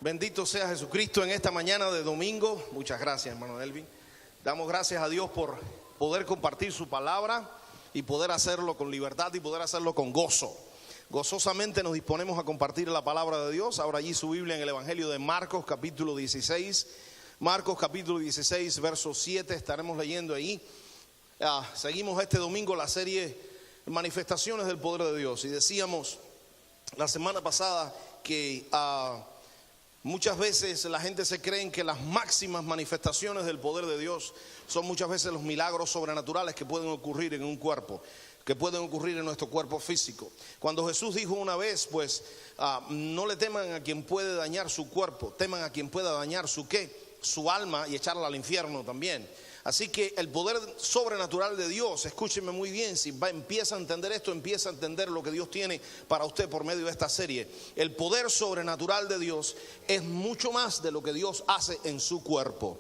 Bendito sea Jesucristo en esta mañana de domingo. Muchas gracias, hermano Elvin. Damos gracias a Dios por poder compartir su palabra y poder hacerlo con libertad y poder hacerlo con gozo. Gozosamente nos disponemos a compartir la palabra de Dios. Ahora allí su Biblia en el Evangelio de Marcos capítulo 16. Marcos capítulo 16 verso 7 estaremos leyendo ahí. Seguimos este domingo la serie Manifestaciones del Poder de Dios. Y decíamos la semana pasada que muchas veces la gente se cree que las máximas manifestaciones del poder de Dios son muchas veces los milagros sobrenaturales que pueden ocurrir en un cuerpo, que pueden ocurrir en nuestro cuerpo físico. Cuando Jesús dijo una vez, pues no le teman a quien puede dañar su cuerpo, teman a quien pueda dañar su ¿qué? Su alma y echarla al infierno también. Así que el poder sobrenatural de Dios, escúcheme muy bien, si empieza a entender esto, empieza a entender lo que Dios tiene para usted por medio de esta serie. El poder sobrenatural de Dios es mucho más de lo que Dios hace en su cuerpo.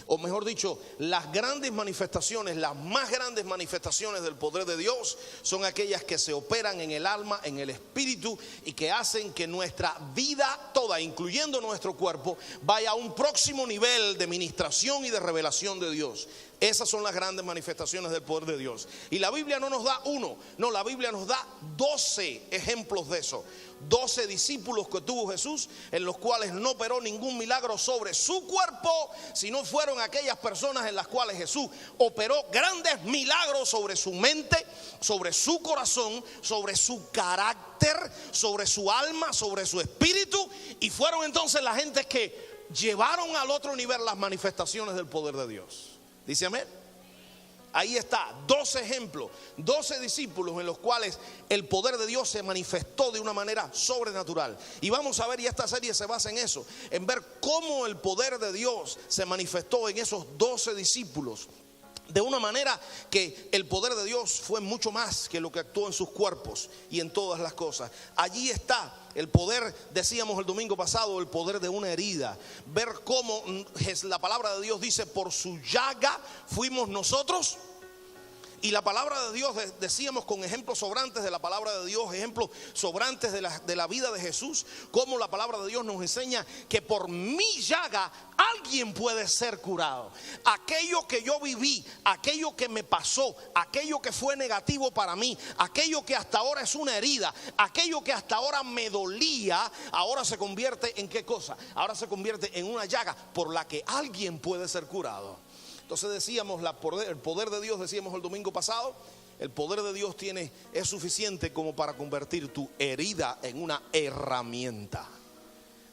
O mejor dicho, las grandes manifestaciones, las más grandes manifestaciones del poder de Dios son aquellas que se operan en el alma, en el espíritu y que hacen que nuestra vida toda, incluyendo nuestro cuerpo, vaya a un próximo nivel de ministración y de revelación de Dios. Esas son las grandes manifestaciones del poder de Dios. Y la Biblia no nos da uno, no, la Biblia nos da 12 ejemplos de eso. 12 discípulos que tuvo Jesús, en los cuales no operó ningún milagro sobre su cuerpo, sino fueron aquellas personas en las cuales Jesús operó grandes milagros sobre su mente, sobre su corazón, sobre su carácter, sobre su alma, sobre su espíritu. Y fueron entonces la gente que llevaron al otro nivel las manifestaciones del poder de Dios. Dice amén. Ahí está, 12 ejemplos, 12 discípulos en los cuales el poder de Dios se manifestó de una manera sobrenatural. Y vamos a ver, y esta serie se basa en eso, en ver cómo el poder de Dios se manifestó en esos 12 discípulos. De una manera que el poder de Dios fue mucho más que lo que actuó en sus cuerpos y en todas las cosas. Allí está el poder, decíamos el domingo pasado, el poder de una herida. Ver cómo la palabra de Dios dice, por su llaga fuimos nosotros. Y la palabra de Dios, decíamos con ejemplos sobrantes de la palabra de Dios, ejemplos sobrantes de la vida de Jesús, cómo la palabra de Dios nos enseña que por mi llaga alguien puede ser curado. Aquello que yo viví, aquello que me pasó, aquello que fue negativo para mí, aquello que hasta ahora es una herida, aquello que hasta ahora me dolía, ahora se convierte en ¿qué cosa? Ahora se convierte en una llaga por la que alguien puede ser curado. Entonces decíamos, el poder de Dios, decíamos el domingo pasado, el poder de Dios es suficiente como para convertir tu herida en una herramienta.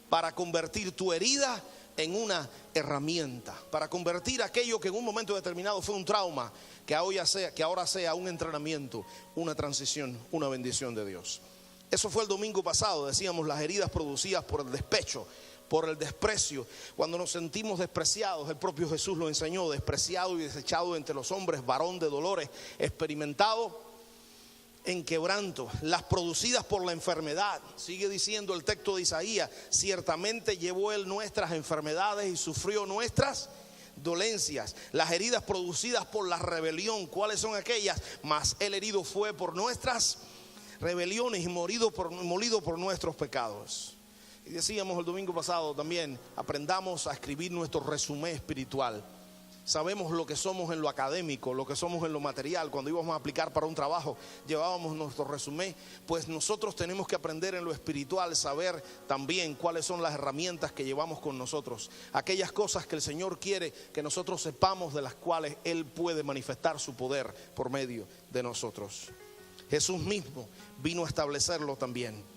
Para convertir tu herida en una herramienta. Para convertir aquello que en un momento determinado fue un trauma, que ahora sea un entrenamiento, una transición, una bendición de Dios. Eso fue el domingo pasado, decíamos, las heridas producidas por el despecho, por el desprecio. Cuando nos sentimos despreciados, el propio Jesús lo enseñó, despreciado y desechado entre los hombres, varón de dolores, experimentado en quebranto. Las producidas por la enfermedad, sigue diciendo el texto de Isaías, ciertamente llevó él nuestras enfermedades y sufrió nuestras dolencias. Las heridas producidas por la rebelión, ¿cuáles son aquellas? Mas él herido fue por nuestras rebeliones y molido por nuestros pecados. Y decíamos el domingo pasado también, aprendamos a escribir nuestro resumen espiritual. Sabemos lo que somos en lo académico, lo que somos en lo material. Cuando íbamos a aplicar para un trabajo, llevábamos nuestro resumen. Pues nosotros tenemos que aprender en lo espiritual, saber también cuáles son las herramientas que llevamos con nosotros. Aquellas cosas que el Señor quiere que nosotros sepamos, de las cuales Él puede manifestar su poder por medio de nosotros. Jesús mismo vino a establecerlo también.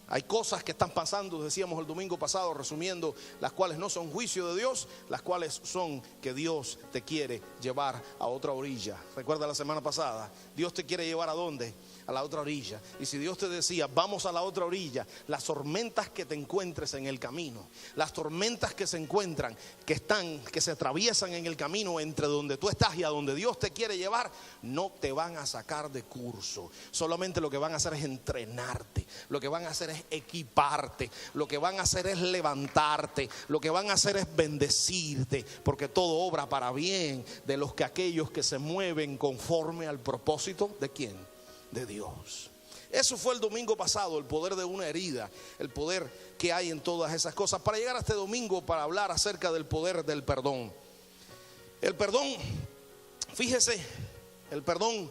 Hay cosas que están pasando, decíamos el domingo pasado, resumiendo, las cuales no son juicio de Dios, las cuales son que Dios te quiere llevar a otra orilla. Recuerda la semana pasada, Dios te quiere llevar ¿a dónde? A la otra orilla. Y si Dios te decía, vamos a la otra orilla, las tormentas que te encuentres en el camino, las tormentas que se encuentran, que se atraviesan en el camino entre donde tú estás y a donde Dios te quiere llevar, no te van a sacar de curso. Solamente lo que van a hacer es entrenarte, lo que van a hacer es equiparte, lo que van a hacer es levantarte, lo que van a hacer es bendecirte, porque todo obra para bien de aquellos que se mueven conforme al propósito ¿de quién? De Dios. Eso fue el domingo pasado, el poder de una herida, el poder que hay en todas esas cosas. Para llegar a este domingo, para hablar acerca del poder del perdón. El perdón, fíjese, el perdón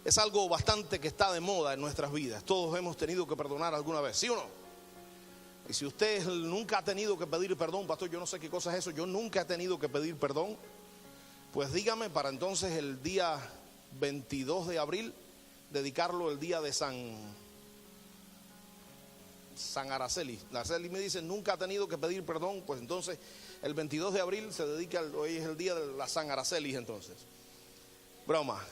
es algo bastante que está de moda en nuestras vidas. Todos hemos tenido que perdonar alguna vez, ¿sí o no? Y si usted nunca ha tenido que pedir perdón, pastor, yo no sé qué cosa es eso, yo nunca he tenido que pedir perdón, pues dígame para entonces el día 22 de abril, dedicarlo el día de San Araceli. Araceli me dice, nunca ha tenido que pedir perdón, pues entonces el 22 de abril se dedica, hoy es el día de la San Araceli entonces. Broma.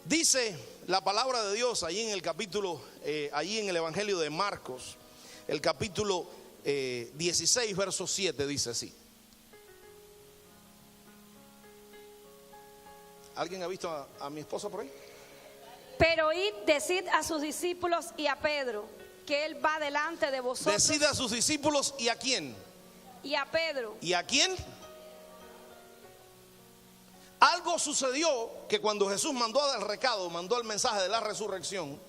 Dice la palabra de Dios ahí en el capítulo, allí en el Evangelio de Marcos, el capítulo 16, verso 7, dice así. ¿Alguien ha visto a mi esposa por ahí? Pero id, decid a sus discípulos y a Pedro que él va delante de vosotros. Decid a sus discípulos y a quién. Y a Pedro. ¿Y a quién? Algo sucedió que cuando Jesús mandó el recado, mandó el mensaje de la resurrección,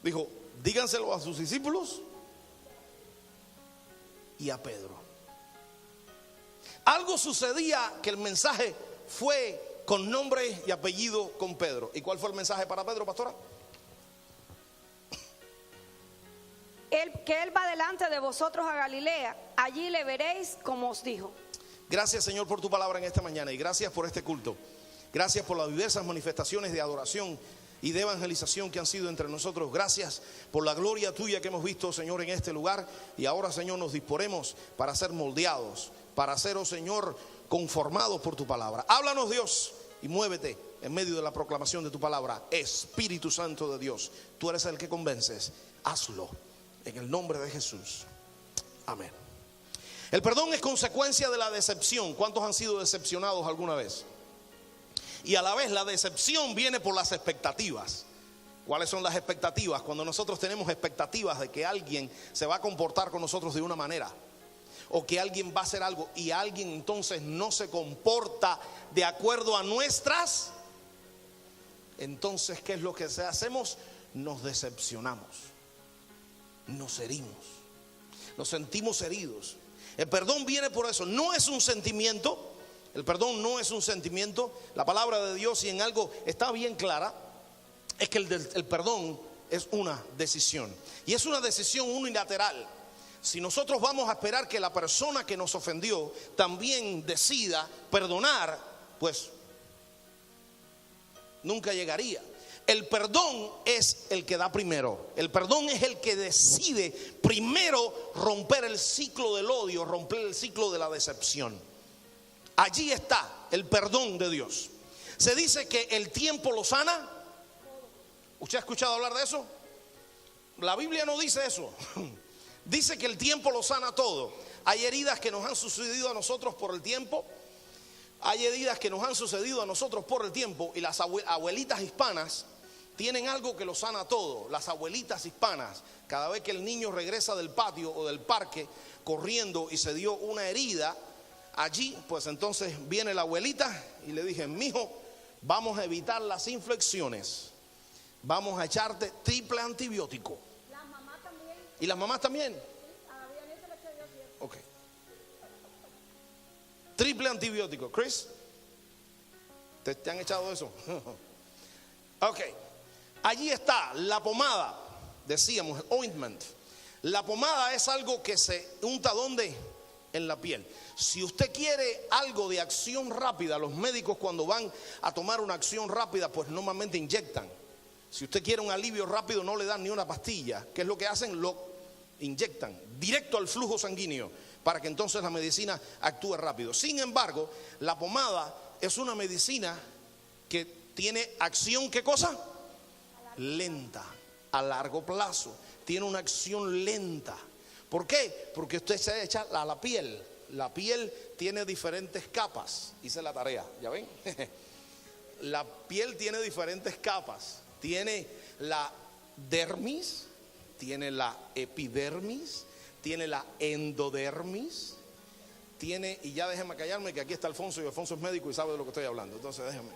dijo, díganselo a sus discípulos y a Pedro. Algo sucedía que el mensaje fue con nombre y apellido con Pedro. ¿Y cuál fue el mensaje para Pedro, pastora? Que él va delante de vosotros a Galilea, allí le veréis como os dijo. Gracias, Señor, por tu palabra en esta mañana y gracias por este culto. Gracias por las diversas manifestaciones de adoración y de evangelización que han sido entre nosotros. Gracias por la gloria tuya que hemos visto, Señor, en este lugar. Y ahora, Señor, nos disponemos para ser moldeados, para ser, oh Señor, conformados por tu palabra. Háblanos, Dios, y muévete en medio de la proclamación de tu palabra. Espíritu Santo de Dios, tú eres el que convences. Hazlo en el nombre de Jesús. Amén. El perdón es consecuencia de la decepción. ¿Cuántos han sido decepcionados alguna vez? Y a la vez la decepción viene por las expectativas. ¿Cuáles son las expectativas? Cuando nosotros tenemos expectativas de que alguien se va a comportar con nosotros de una manera, o que alguien va a hacer algo y alguien entonces no se comporta de acuerdo a nuestras, entonces ¿qué es lo que hacemos? Nos decepcionamos, nos herimos, nos sentimos heridos. El perdón viene por eso, no es un sentimiento. El perdón no es un sentimiento. La palabra de Dios, si en algo está bien clara, es que el perdón es una decisión. Y es una decisión unilateral. Si nosotros vamos a esperar que la persona que nos ofendió también decida perdonar, pues nunca llegaría. El perdón es el que da primero. El perdón es el que decide primero romper el ciclo del odio, romper el ciclo de la decepción. Allí está el perdón de Dios. Se dice que el tiempo lo sana. ¿Usted ha escuchado hablar de eso? La Biblia no dice eso. Dice que el tiempo lo sana todo. Hay heridas que nos han sucedido a nosotros por el tiempo. Hay heridas que nos han sucedido a nosotros por el tiempo. Y las abuelitas hispanas tienen algo que lo sana todo. Las abuelitas hispanas, cada vez que el niño regresa del patio o del parque corriendo y se dio una herida, allí pues entonces viene la abuelita y le dije, mijo, vamos a evitar las infecciones, vamos a echarte triple antibiótico. Las mamás también. ¿Y las mamás también? Sí, a la Vianita le eché yo siempre. Ok. Triple antibiótico. Chris, ¿te han echado eso? Ok. Allí está la pomada, decíamos, ointment. La pomada es algo que se unta ¿dónde? En la piel. Si usted quiere algo de acción rápida, los médicos cuando van a tomar una acción rápida, pues normalmente inyectan. Si usted quiere un alivio rápido, no le dan ni una pastilla. ¿Qué es lo que hacen? Lo inyectan directo al flujo sanguíneo para que entonces la medicina actúe rápido. Sin embargo, la pomada es una medicina que tiene acción, ¿qué cosa? Lenta, a largo plazo. Tiene una acción lenta. ¿Por qué? Porque usted se echa a la piel. La piel tiene diferentes capas. Hice la tarea, ¿ya ven? La piel tiene diferentes capas. Tiene la dermis, tiene la epidermis, tiene la endodermis, tiene, y ya déjenme callarme que aquí está Alfonso y Alfonso es médico y sabe de lo que estoy hablando. Entonces déjenme.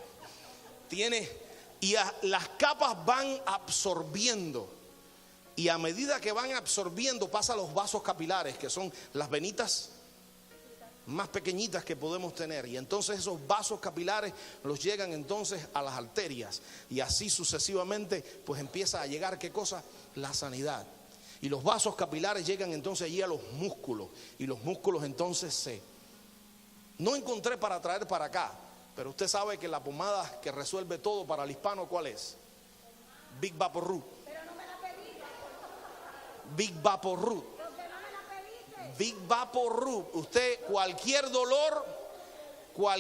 Tiene Y las capas van absorbiendo. Y a medida que van absorbiendo, pasa a los vasos capilares, que son las venitas más pequeñitas que podemos tener. Y entonces esos vasos capilares los llegan entonces a las arterias. Y así sucesivamente, pues empieza a llegar, ¿qué cosa? La sanidad. Y los vasos capilares llegan entonces allí a los músculos. Y los músculos entonces no encontré para traer para acá, pero usted sabe que la pomada que resuelve todo para el hispano, ¿cuál es? Big Vapor Root. Pero no me la pediste. Big Vapor Root. Porque no me la pediste. Big Vapor Root. Usted cualquier dolor. Yo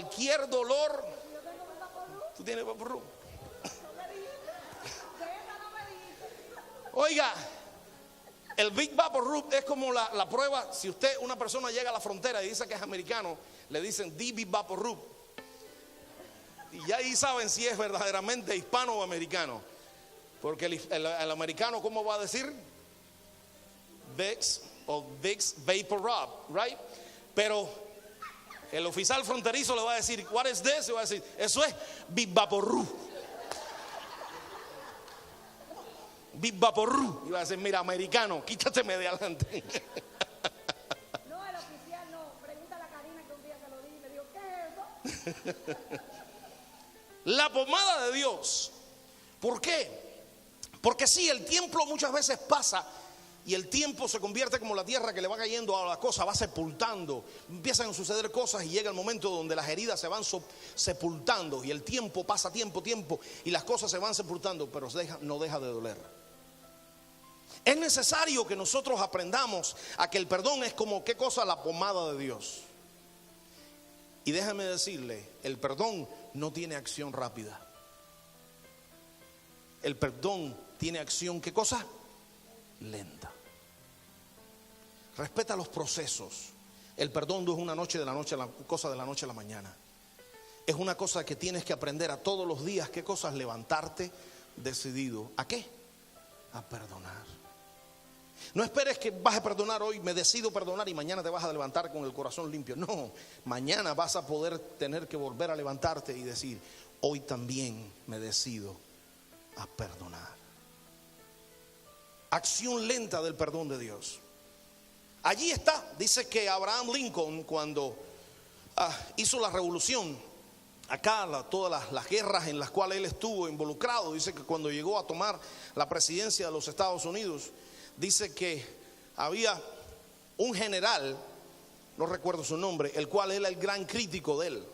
tengo un Vapor Root. ¿Tú tienes Vapor Root? No me dijiste. De esa no me dijiste. Oiga, el Big Vapor Root es como la prueba. Si una persona llega a la frontera y dice que es americano, le dicen The Big Vapor Root. Y ya ahí saben si es verdaderamente hispano o americano. Porque el americano, ¿cómo va a decir? Vicks o Vicks Vapor Rub, right? Pero el oficial fronterizo le va a decir, what is this? Y va a decir, eso es Big Vapor Root. Big Vapor Root. Y va a decir, mira, americano, quítateme de adelante. No, el oficial no. Pregúntale a Karina que un día se lo di y me dijo, ¿qué es eso? La pomada de Dios. ¿Por qué? Porque sí, el tiempo muchas veces pasa y el tiempo se convierte como la tierra que le va cayendo a la cosa, va sepultando. Empiezan a suceder cosas y llega el momento donde las heridas se van sepultando. Y el tiempo pasa, tiempo, y las cosas se van sepultando, pero no deja de doler. Es necesario que nosotros aprendamos a que el perdón es como, ¿qué cosa? La pomada de Dios. Y déjame decirle, el perdón no tiene acción rápida. El perdón tiene acción, ¿qué cosa? Lenta. Respeta los procesos. El perdón no es una cosa de la noche a la mañana. Es una cosa que tienes que aprender a todos los días. ¿Qué cosas? Levantarte decidido. ¿A qué? A perdonar. No esperes que vas a perdonar hoy, me decido perdonar y mañana te vas a levantar con el corazón limpio. No, mañana vas a poder tener que volver a levantarte y decir, hoy también me decido a perdonar. Acción lenta del perdón de Dios. Allí está, dice que Abraham Lincoln, cuando hizo la revolución, acá todas las guerras en las cuales él estuvo involucrado, dice que cuando llegó a tomar la presidencia de los Estados Unidos, dice que había un general, no recuerdo su nombre, el cual era el gran crítico de él.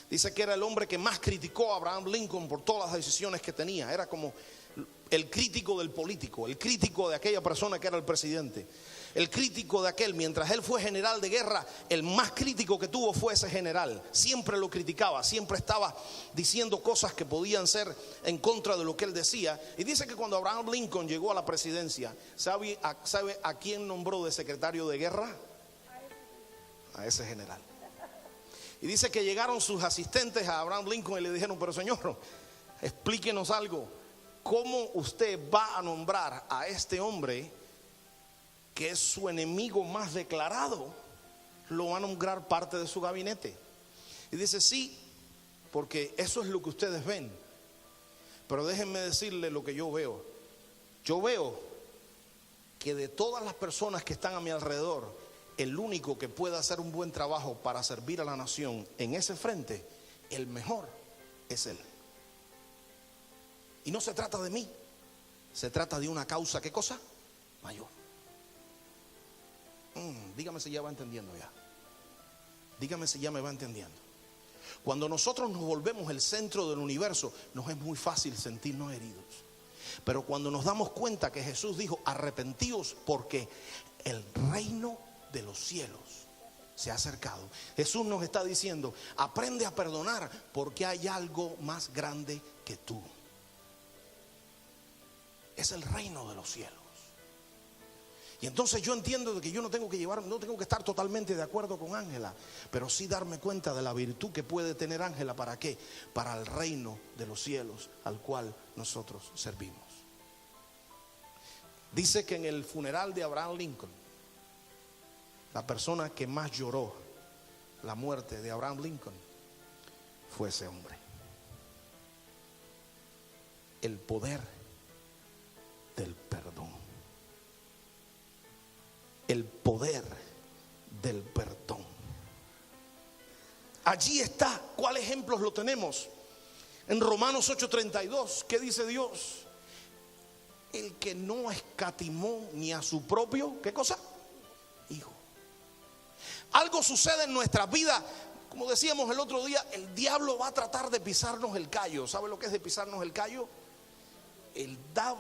Dice que era el hombre que más criticó a Abraham Lincoln por todas las decisiones que tenía. Era como el crítico del político, el crítico de aquella persona que era el presidente, el crítico de aquel. Mientras él fue general de guerra, el más crítico que tuvo fue ese general. Siempre lo criticaba, siempre estaba diciendo cosas que podían ser en contra de lo que él decía. Y dice que cuando Abraham Lincoln llegó a la presidencia, ¿sabe a quién nombró de secretario de guerra? A ese general. Y dice que llegaron sus asistentes a Abraham Lincoln y le dijeron, pero señor, explíquenos algo. ¿Cómo usted va a nombrar a este hombre que es su enemigo más declarado? Lo va a nombrar parte de su gabinete. Y dice, sí, porque eso es lo que ustedes ven. Pero déjenme decirle lo que yo veo. Yo veo que de todas las personas que están a mi alrededor, el único que pueda hacer un buen trabajo para servir a la nación en ese frente, el mejor es él. Y no se trata de mí, se trata de una causa, ¿qué cosa? Mayor. Dígame si ya va entendiendo ya. Dígame si ya me va entendiendo. Cuando nosotros nos volvemos el centro del universo, nos es muy fácil sentirnos heridos. Pero cuando nos damos cuenta que Jesús dijo, arrepentíos porque el reino de los cielos se ha acercado. Jesús nos está diciendo, aprende a perdonar porque hay algo más grande que tú. Es el reino de los cielos. Y entonces yo entiendo de que yo no tengo que estar totalmente de acuerdo con Ángela, pero sí darme cuenta de la virtud que puede tener Ángela. ¿Para qué? Para el reino de los cielos al cual nosotros servimos. Dice que en el funeral de Abraham Lincoln, la persona que más lloró la muerte de Abraham Lincoln fue ese hombre. el poder del perdón. El poder del perdón. Allí está. ¿Cuáles ejemplos lo tenemos? En Romanos 8:32, ¿qué dice Dios? El que no escatimó ni a su propio, ¿qué cosa? Hijo. Algo sucede en nuestra vida. Como decíamos el otro día, el diablo va a tratar de pisarnos el callo. ¿Sabe lo que es de pisarnos el callo? El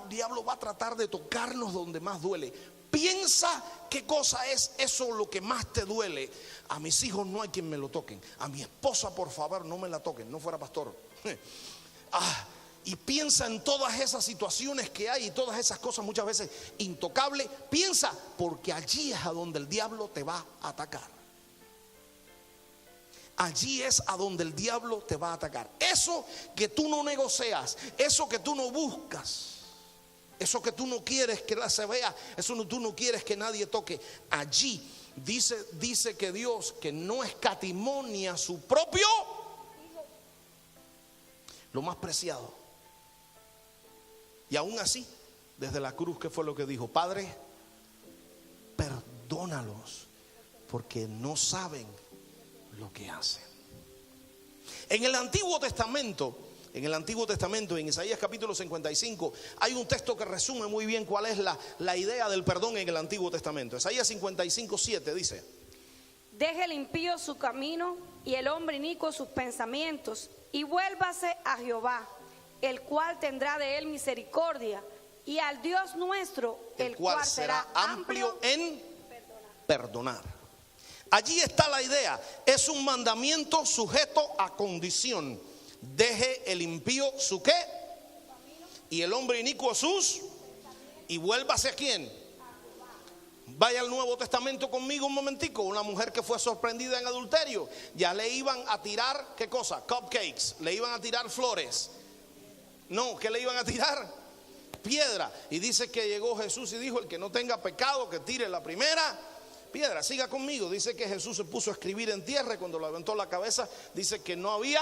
diablo va a tratar de tocarnos donde más duele. Piensa qué cosa es eso lo que más te duele. A mis hijos no hay quien me lo toquen. A mi esposa, por favor, no me la toquen. No fuera pastor. Y piensa en todas esas situaciones que hay y todas esas cosas muchas veces intocables. Piensa, porque allí es a donde el diablo te va a atacar. Allí es a donde el diablo te va a atacar. Eso que tú no negocias, eso que tú no buscas, eso que tú no quieres que se vea, eso que tú no quieres que nadie toque. Allí dice que Dios, que no escatimó ni a su propio, lo más preciado. Y aún así, desde la cruz, ¿qué fue lo que dijo? Padre, perdónalos, porque no saben lo que hacen. En el Antiguo Testamento, en Isaías capítulo 55, hay un texto que resume muy bien cuál es la idea del perdón en el Antiguo Testamento. Isaías 55:7 dice: deje el impío su camino y el hombre inicuo sus pensamientos, y vuélvase a Jehová, el cual tendrá de él misericordia, y al Dios nuestro, el cual será amplio en perdonar. Allí está la idea. Es un mandamiento sujeto a condición. Deje el impío su ¿qué? Y el hombre inicuo sus. Y vuélvase ¿a quién? Vaya al Nuevo Testamento conmigo un momentico. Una mujer que fue sorprendida en adulterio, ya le iban a tirar ¿qué cosa? Cupcakes. Le iban a tirar flores. No, ¿qué le iban a tirar? Piedra. Y dice que llegó Jesús y dijo: el que no tenga pecado, que tire la primera piedra. Siga conmigo. Dice que Jesús se puso a escribir en tierra, y cuando levantó la cabeza dice que no había.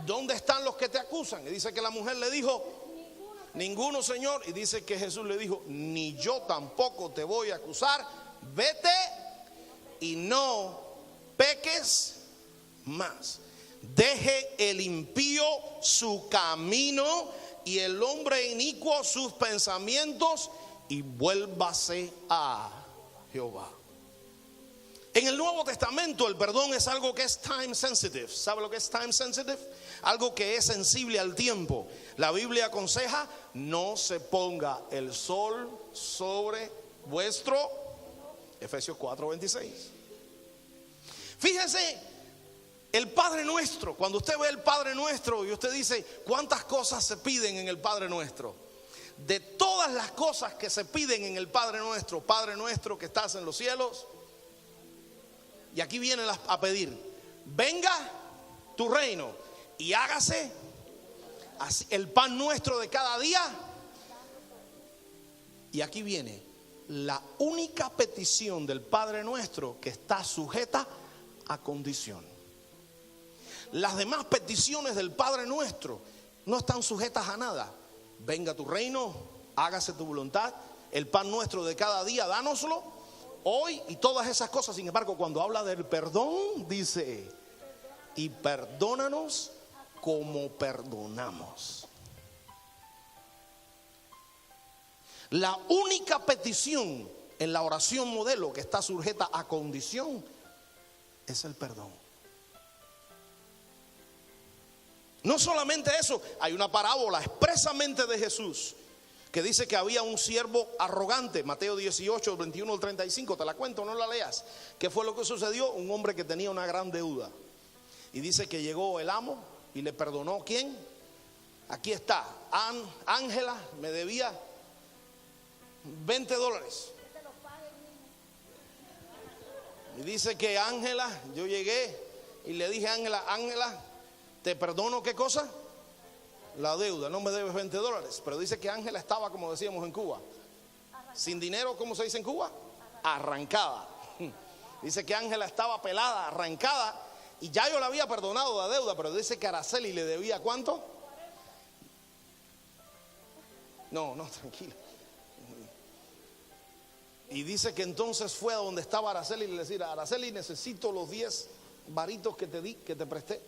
¿Dónde están los que te acusan? Y dice que la mujer le dijo: ninguno, Señor. Y dice que Jesús le dijo: ni yo tampoco te voy a acusar, vete y no peques más. Deje el impío su camino y el hombre inicuo sus pensamientos, y vuélvase a Jehová. En el Nuevo Testamento el perdón es algo que es time sensitive. ¿Sabe lo que es time sensitive? Algo que es sensible al tiempo. La Biblia aconseja: no se ponga el sol sobre vuestro. Efesios 4:26. Fíjese, el Padre Nuestro. Cuando usted ve el Padre Nuestro y usted dice: ¿cuántas cosas se piden en el Padre Nuestro? De todas las cosas que se piden en el Padre Nuestro: Padre nuestro que estás en los cielos. Y aquí vienen a pedir: venga tu reino y hágase así el pan nuestro de cada día. Y aquí viene la única petición del Padre Nuestro que está sujeta a condición. Las demás peticiones del Padre Nuestro no están sujetas a nada. Venga tu reino, hágase tu voluntad, el pan nuestro de cada día, dánoslo hoy, y todas esas cosas. Sin embargo, cuando habla del perdón, dice: y perdónanos como perdonamos. La única petición en la oración modelo que está sujeta a condición es el perdón. No solamente eso, hay una parábola expresamente de Jesús que dice que había un siervo arrogante. Mateo 18, 21 al 35, te la cuento, no la leas. ¿Qué fue lo que sucedió? Un hombre que tenía una gran deuda. Y dice que llegó el amo y le perdonó. ¿Quién? Aquí está, Ángela me debía $20. Y dice que Ángela, yo llegué y le dije a Ángela, te perdono, ¿qué cosa? La deuda, no me debes $20. Pero dice que Ángela estaba, como decíamos en Cuba, sin dinero. ¿Cómo se dice en Cuba? Arrancada. Dice que Ángela estaba pelada, arrancada, y ya yo le había perdonado la deuda. Pero dice que Araceli le debía ¿cuánto? No, tranquila. Y dice que entonces fue a donde estaba Araceli y le decía: Araceli, necesito los 10 varitos que te di, que te presté.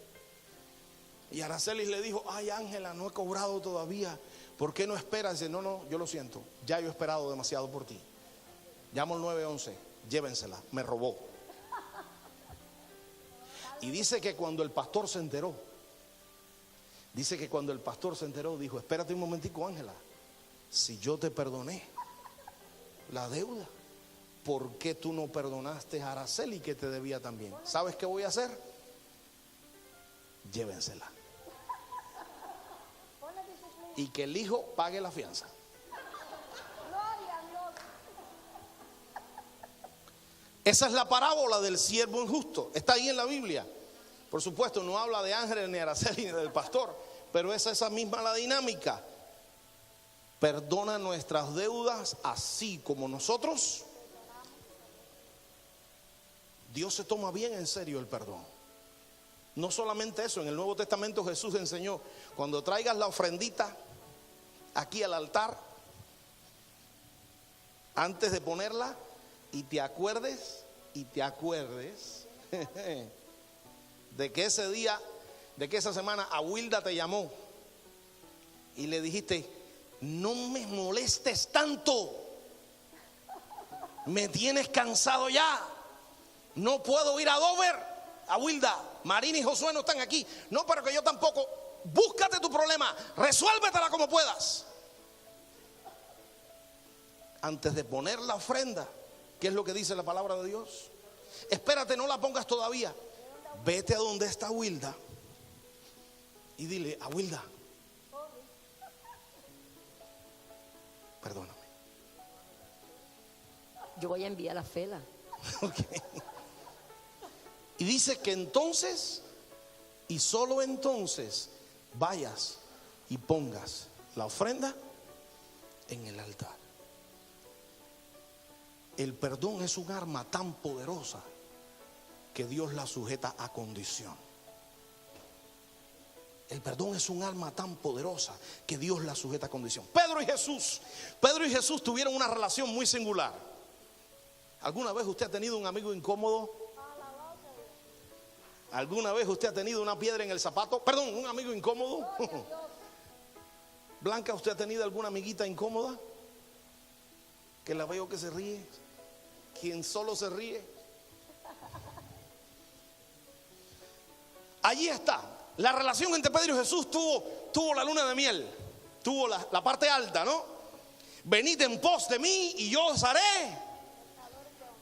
Y Araceli le dijo: ay, Ángela, no he cobrado todavía, ¿por qué no esperas? Dice: no, yo lo siento, ya yo he esperado demasiado por ti. Llamo al 911, llévensela, me robó. Y dice que cuando el pastor se enteró, dijo: espérate un momentico, Ángela, si yo te perdoné la deuda, ¿por qué tú no perdonaste a Araceli, que te debía también? ¿Sabes qué voy a hacer? Llévensela. Y que el hijo pague la fianza. Esa es la parábola del siervo injusto. Está ahí en la Biblia. Por supuesto, no habla de Ángeles, ni Araceli, ni del pastor, pero es esa misma la dinámica. Perdona nuestras deudas así como nosotros. Dios se toma bien en serio el perdón. No solamente eso, en el Nuevo Testamento Jesús enseñó: cuando traigas la ofrendita aquí al altar, antes de ponerla, y te acuerdes de que ese día, de que esa semana Awilda te llamó y le dijiste: no me molestes tanto, me tienes cansado ya, no puedo ir a Dover. Awilda, Marina y Josué no están aquí. No, pero que yo tampoco. Búscate tu problema, resuélvetela como puedas. Antes de poner la ofrenda, ¿qué es lo que dice la palabra de Dios? Espérate, no la pongas todavía. Vete a donde está Awilda y dile: Awilda, perdóname. Yo voy a enviar a Fela. Okay. Y dice que entonces, y solo entonces, vayas y pongas la ofrenda en el altar. El perdón es un arma tan poderosa que Dios la sujeta a condición. El perdón es un arma tan poderosa que Dios la sujeta a condición. Pedro y Jesús tuvieron una relación muy singular. ¿Alguna vez usted ha tenido un amigo incómodo? ¿Alguna vez usted ha tenido una piedra en el zapato? Perdón, un amigo incómodo. Blanca, ¿usted ha tenido alguna amiguita incómoda? Que la veo que se ríe. Quien solo se ríe. Allí está. La relación entre Pedro y Jesús tuvo la luna de miel. Tuvo la parte alta, ¿no? Venid en pos de mí y yo os haré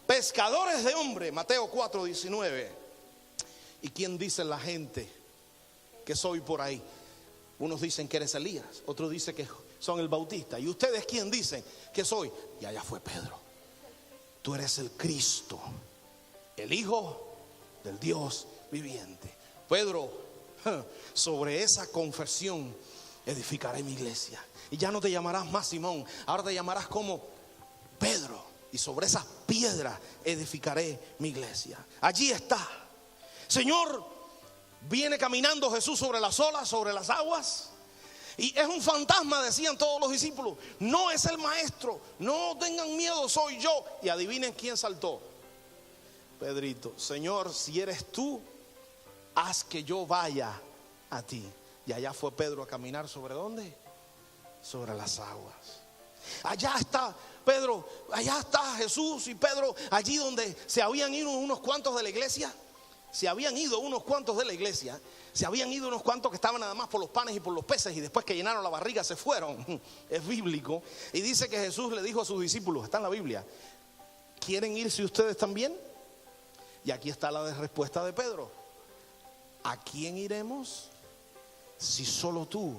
pescadores de hombres. Mateo 4:19. ¿Y quién dice la gente que soy por ahí? Unos dicen que eres Elías, otros dicen que son el Bautista. ¿Y ustedes quién dicen que soy? Y allá fue Pedro. Tú eres el Cristo, el Hijo del Dios viviente. Pedro, sobre esa confesión edificaré mi iglesia. Y ya no te llamarás más Simón, ahora te llamarás como Pedro. Y sobre esas piedras edificaré mi iglesia. Allí está. Señor, viene caminando Jesús sobre las olas, sobre las aguas. Y es un fantasma, decían todos los discípulos. No es el maestro, no tengan miedo, soy yo. Y adivinen quién saltó. Pedrito. Señor, si eres tú, haz que yo vaya a ti. Y allá fue Pedro a caminar ¿sobre dónde? Sobre las aguas. Allá está Pedro, allá está Jesús y Pedro, allí donde se habían ido unos cuantos de la iglesia. Se habían ido unos cuantos que estaban nada más por los panes y por los peces, y después que llenaron la barriga se fueron. Es bíblico. Y dice que Jesús le dijo a sus discípulos, está en la Biblia: ¿quieren irse ustedes también? Y aquí está la respuesta de Pedro: ¿a quién iremos si solo tú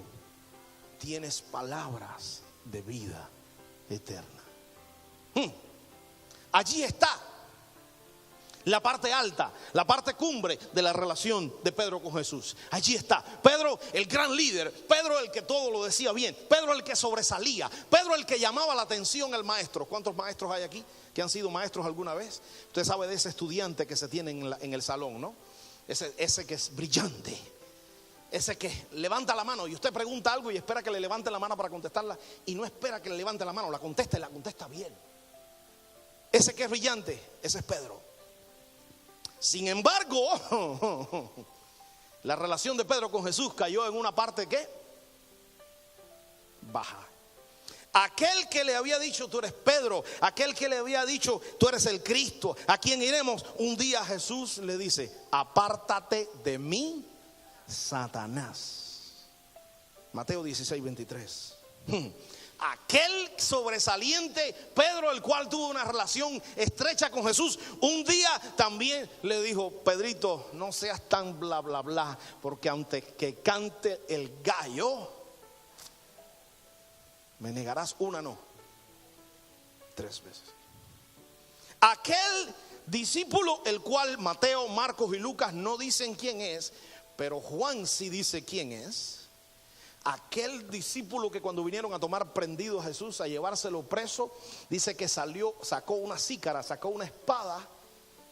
tienes palabras de vida eterna? Allí está la parte alta, la parte cumbre de la relación de Pedro con Jesús. Allí está Pedro, el gran líder, Pedro el que todo lo decía bien, Pedro el que sobresalía, Pedro el que llamaba la atención al maestro. ¿Cuántos maestros hay aquí que han sido maestros alguna vez? Usted sabe de ese estudiante que se tiene en el salón, ¿no? Ese que es brillante, Ese que levanta la mano y usted pregunta algo y espera que le levante la mano para contestarla, y no espera que le levante la mano, la contesta y la contesta bien. Ese que es brillante, ese es Pedro. Sin embargo, la relación de Pedro con Jesús cayó en una parte que baja. Aquel que le había dicho tú eres Pedro, aquel que le había dicho tú eres el Cristo, ¿a quién iremos? Un día Jesús le dice: apártate de mí, Satanás. Mateo 16:23. Aquel sobresaliente Pedro, el cual tuvo una relación estrecha con Jesús, un día también le dijo: Pedrito, no seas tan bla bla bla, porque antes que cante el gallo me negarás una, no, 3 veces. Aquel discípulo, el cual Mateo, Marcos y Lucas no dicen quién es, pero Juan sí dice quién es. Aquel discípulo que cuando vinieron a tomar prendido a Jesús, a llevárselo preso, dice que salió, sacó una sícara, sacó una espada,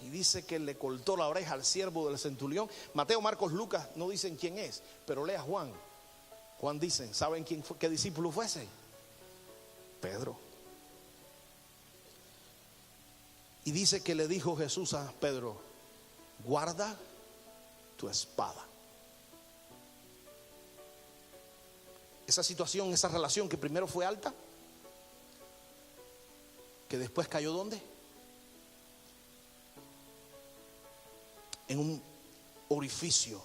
y dice que le cortó la oreja al siervo del centurión. Mateo, Marcos, Lucas no dicen quién es, pero lea Juan. Juan dicen, ¿saben quién fue, qué discípulo fue ese? Pedro. Y dice que le dijo Jesús a Pedro: guarda tu espada. Esa situación, esa relación que primero fue alta, que después cayó ¿dónde? En un orificio.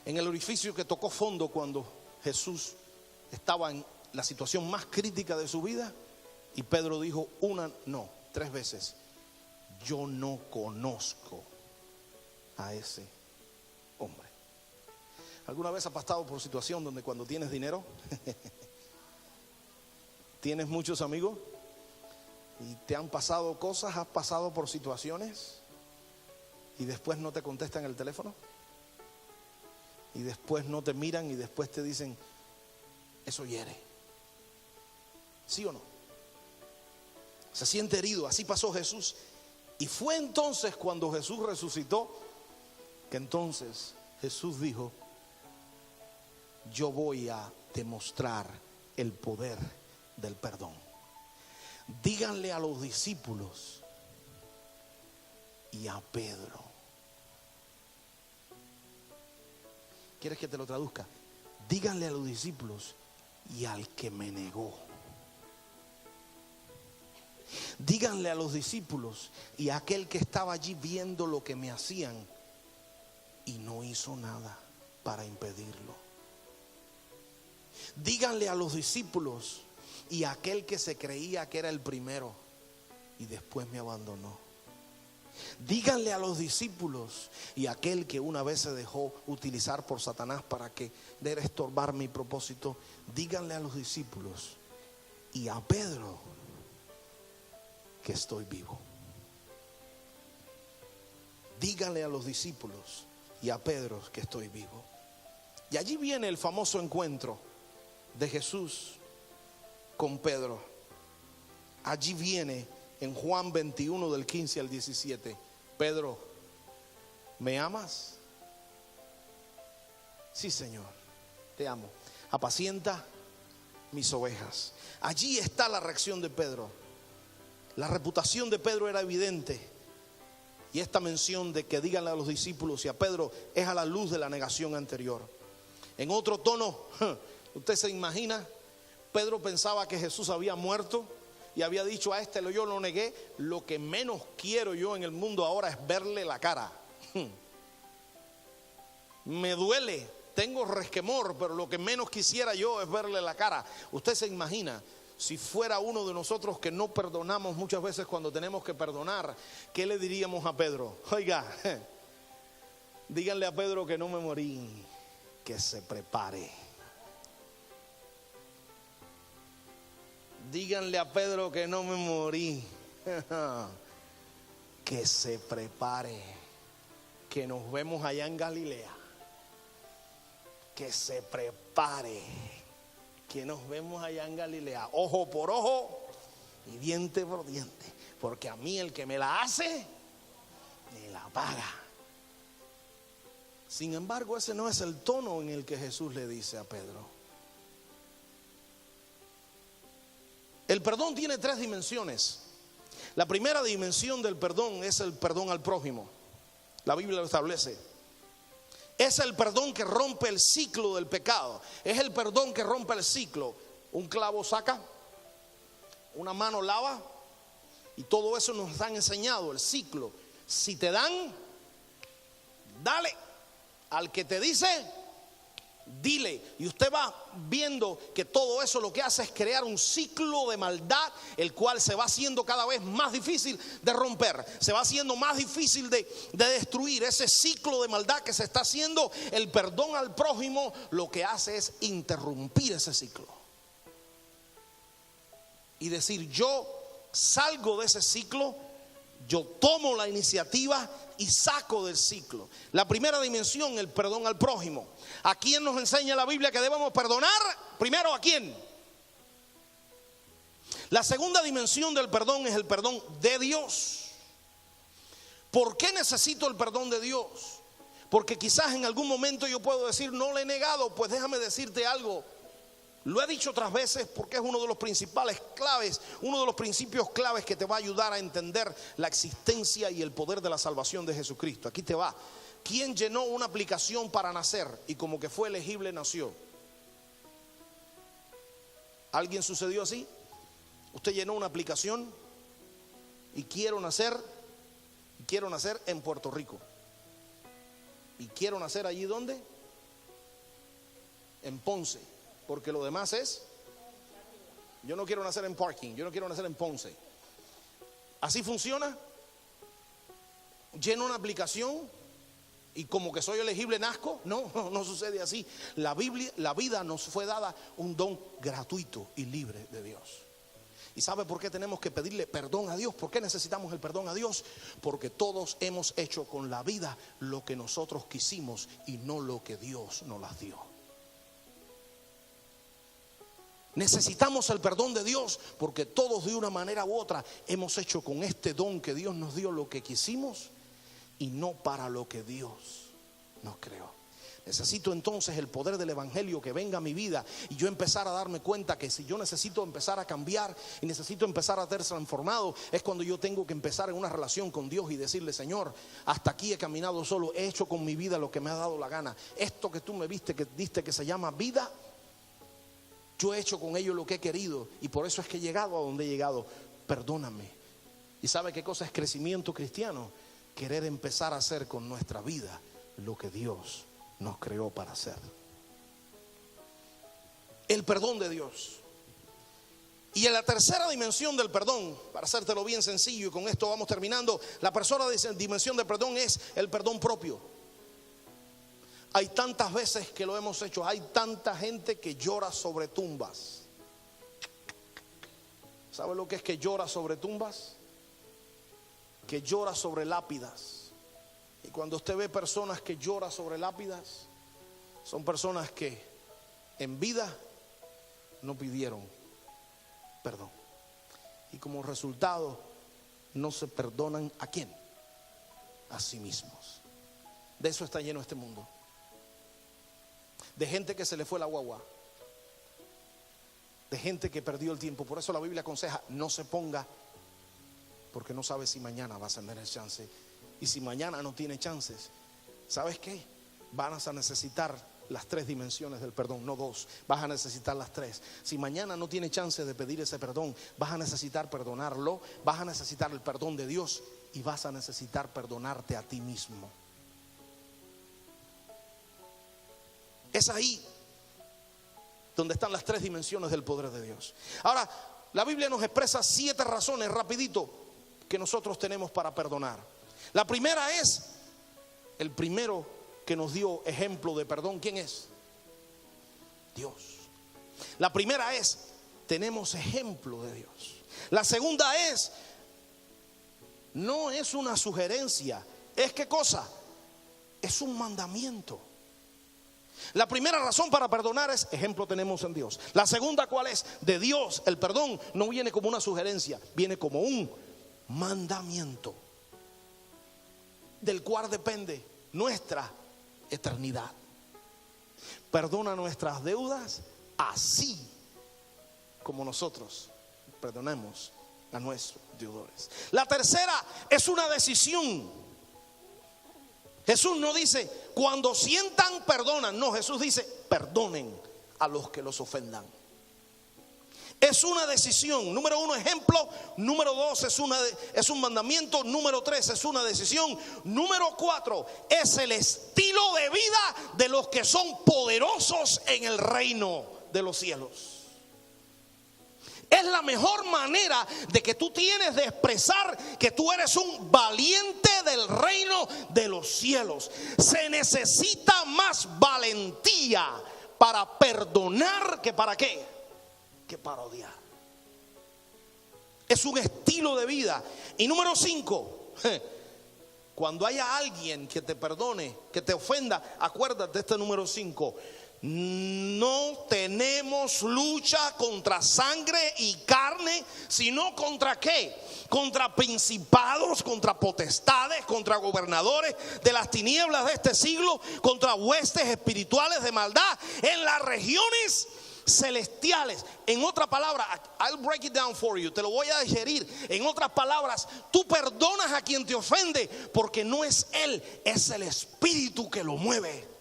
En el orificio que tocó fondo cuando Jesús estaba en la situación más crítica de su vida, y Pedro dijo una, no, 3 veces: yo no conozco a ese hombre. ¿Alguna vez has pasado por situación donde cuando tienes dinero tienes muchos amigos y te han pasado cosas, has pasado por situaciones y después no te contestan el teléfono, y después no te miran y después te dicen? Eso hiere. ¿Sí o no? Se siente herido. Así pasó Jesús. Y fue entonces cuando Jesús resucitó que entonces Jesús dijo: yo voy a demostrar el poder del perdón. Díganle a los discípulos y a Pedro. ¿Quieres que te lo traduzca? Díganle a los discípulos y al que me negó. Díganle a los discípulos y a aquel que estaba allí viendo lo que me hacían y no hizo nada para impedirlo. Díganle a los discípulos y a aquel que se creía que era el primero y después me abandonó. Díganle a los discípulos y a aquel que una vez se dejó utilizar por Satanás para querer estorbar mi propósito. Díganle a los discípulos y a Pedro que estoy vivo. Díganle a los discípulos y a Pedro que estoy vivo. Y allí viene el famoso encuentro de Jesús con Pedro. Allí viene en Juan 21 del 15 al 17. Pedro, ¿me amas? Sí, Señor, te amo. Apacienta mis ovejas. Allí está la reacción de Pedro. La reputación de Pedro era evidente. Y esta mención de que díganle a los discípulos y a Pedro es a la luz de la negación anterior. En otro tono, usted se imagina, Pedro pensaba que Jesús había muerto y había dicho: a este yo lo negué. Lo que menos quiero yo en el mundo ahora es verle la cara. Me duele, tengo resquemor, pero lo que menos quisiera yo es verle la cara. Usted se imagina si fuera uno de nosotros que no perdonamos muchas veces cuando tenemos que perdonar, ¿qué le diríamos a Pedro? Oiga, díganle a Pedro que no me morí, que se prepare. Díganle a Pedro que no me morí, que se prepare, que nos vemos allá en Galilea. Que se prepare, que nos vemos allá en Galilea, ojo por ojo y diente por diente, porque a mí el que me la hace, me la paga. Sin embargo, ese no es el tono en el que Jesús le dice a Pedro. El perdón tiene 3 dimensiones. La primera dimensión del perdón es el perdón al prójimo. La Biblia lo establece. Es el perdón que rompe el ciclo del pecado. Es el perdón que rompe el ciclo. Un clavo saca, una mano lava, y todo eso nos han enseñado el ciclo. Si te dan, dale. Al que te dice, dile. Y usted va viendo que todo eso lo que hace es crear un ciclo de maldad, el cual se va haciendo cada vez más difícil de romper. Se va haciendo más difícil de destruir ese ciclo de maldad que se está haciendo. El perdón al prójimo lo que hace es interrumpir ese ciclo y decir: yo salgo de ese ciclo, yo tomo la iniciativa y saco del ciclo. La primera dimensión, el perdón al prójimo. ¿A quién nos enseña la Biblia que debemos perdonar? Primero, ¿a quién? La segunda dimensión del perdón es el perdón de Dios. ¿Por qué necesito el perdón de Dios? Porque quizás en algún momento yo puedo decir: no le he negado. Pues déjame decirte algo. Lo he dicho otras veces porque es uno de los principales claves, uno de los principios claves que te va a ayudar a entender la existencia y el poder de la salvación de Jesucristo. Aquí te va. ¿Quién llenó una aplicación para nacer y como que fue elegible nació? ¿Alguien sucedió así? Usted llenó una aplicación y quiero nacer en Puerto Rico. ¿Y quiero nacer allí dónde? En Ponce. Porque lo demás es, yo no quiero nacer en Parking, yo no quiero nacer en Ponce. ¿Así funciona? Lleno una aplicación y como que soy elegible nazco. No sucede así. La vida nos fue dada un don gratuito y libre de Dios. ¿Y sabe por qué tenemos que pedirle perdón a Dios? ¿Por qué necesitamos el perdón a Dios? Porque todos hemos hecho con la vida lo que nosotros quisimos y no lo que Dios nos las dio. Necesitamos el perdón de Dios porque todos de una manera u otra hemos hecho con este don que Dios nos dio lo que quisimos y no para lo que Dios nos creó. Necesito entonces el poder del evangelio que venga a mi vida y yo empezar a darme cuenta que si yo necesito empezar a cambiar y necesito empezar a ser transformado, es cuando yo tengo que empezar en una relación con Dios y decirle: Señor, hasta aquí he caminado solo, he hecho con mi vida lo que me ha dado la gana. Esto que tú me diste que se llama vida, yo he hecho con ello lo que he querido y por eso es que he llegado a donde he llegado. Perdóname. ¿Y sabe qué cosa es crecimiento cristiano? Querer empezar a hacer con nuestra vida lo que Dios nos creó para hacer. El perdón de Dios. Y en la tercera dimensión del perdón, para hacértelo bien sencillo y con esto vamos terminando, la tercera dimensión del perdón es el perdón propio. Hay tantas veces que lo hemos hecho. Hay tanta gente que llora sobre tumbas. ¿Sabe lo que es que llora sobre tumbas? Que llora sobre lápidas. Y cuando usted ve personas que lloran sobre lápidas, son personas que en vida no pidieron perdón. Y como resultado no se perdonan ¿a quién? A sí mismos. De eso está lleno este mundo. De gente que se le fue la guagua, de gente que perdió el tiempo. Por eso la Biblia aconseja: no se ponga, porque no sabe si mañana vas a tener chance. Y si mañana no tiene chances, ¿sabes qué? Vas a necesitar las 3 dimensiones del perdón, no 2. Vas a necesitar las 3. Si mañana no tiene chance de pedir ese perdón, vas a necesitar perdonarlo, vas a necesitar el perdón de Dios y vas a necesitar perdonarte a ti mismo. Es ahí donde están las 3 dimensiones del poder de Dios. Ahora, la Biblia nos expresa 7 razones, rapidito, que nosotros tenemos para perdonar. La primera es, el primero que nos dio ejemplo de perdón, ¿quién es? Dios. La primera es, tenemos ejemplo de Dios. La segunda es, no es una sugerencia, es ¿qué cosa? Es un mandamiento. La primera razón para perdonar es, ejemplo tenemos en Dios. La segunda, ¿cuál es? De Dios. El perdón no viene como una sugerencia, viene como un mandamiento, del cual depende nuestra eternidad. Perdona nuestras deudas así como nosotros perdonamos a nuestros deudores. La tercera es una decisión. Jesús no dice cuando sientan perdonan, no, Jesús dice perdonen a los que los ofendan. Es una decisión. Número 1, ejemplo. Número 2, es un mandamiento. Número 3, es una decisión. Número 4, es el estilo de vida de los que son poderosos en el reino de los cielos. Es la mejor manera de que tú tienes de expresar que tú eres un valiente del reino de los cielos. Se necesita más valentía para perdonar que para qué, que para odiar. Es un estilo de vida. Y número 5, cuando haya alguien que te perdone, que te ofenda, acuérdate de este número 5. No tenemos lucha contra sangre y carne, sino contra ¿qué? Contra principados, contra potestades, contra gobernadores de las tinieblas de este siglo, contra huestes espirituales de maldad en las regiones celestiales. En otra palabra, I'll break it down for you, te lo voy a digerir. En otras palabras, tú perdonas a quien te ofende porque no es él, es el Espíritu que lo mueve.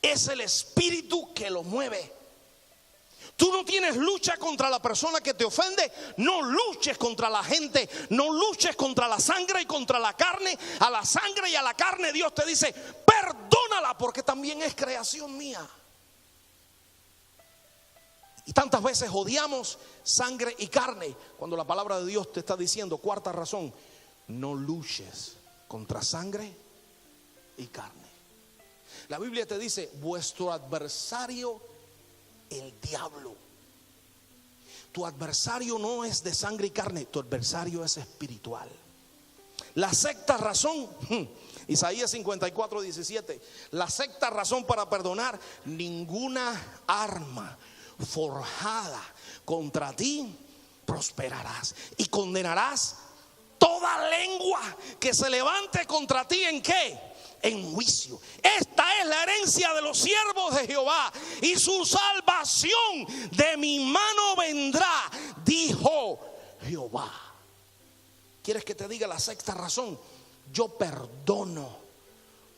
Es el Espíritu que lo mueve. Tú no tienes lucha contra la persona que te ofende. No luches contra la gente. No luches contra la sangre y contra la carne. A la sangre y a la carne Dios te dice perdónala porque también es creación mía. Y tantas veces odiamos sangre y carne cuando la palabra de Dios te está diciendo, cuarta razón, no luches contra sangre y carne. La Biblia te dice, vuestro adversario, el diablo. Tu adversario no es de sangre y carne, tu adversario es espiritual. La sexta razón, Isaías 54:17, la sexta razón para perdonar, ninguna arma forjada contra ti prosperarás y condenarás toda lengua que se levante contra ti. ¿En qué? En juicio. Esta es la herencia de los siervos de Jehová y su salvación de mi mano vendrá, dijo Jehová. ¿Quieres que te diga la sexta razón? Yo perdono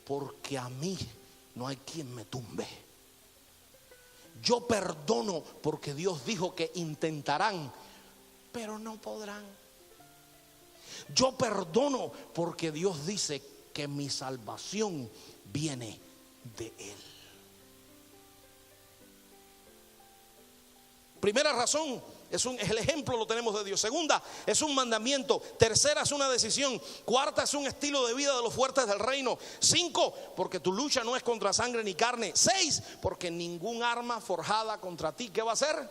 porque a mí no hay quien me tumbe. Yo perdono porque Dios dijo que intentarán, pero no podrán. Yo perdono porque Dios dice que mi salvación viene de Él. Primera razón, es el ejemplo, lo tenemos de Dios. Segunda, es un mandamiento. Tercera, es una decisión. Cuarta, es un estilo de vida de los fuertes del reino. 5, porque tu lucha no es contra sangre ni carne. 6, porque ningún arma forjada contra ti, ¿qué va a hacer?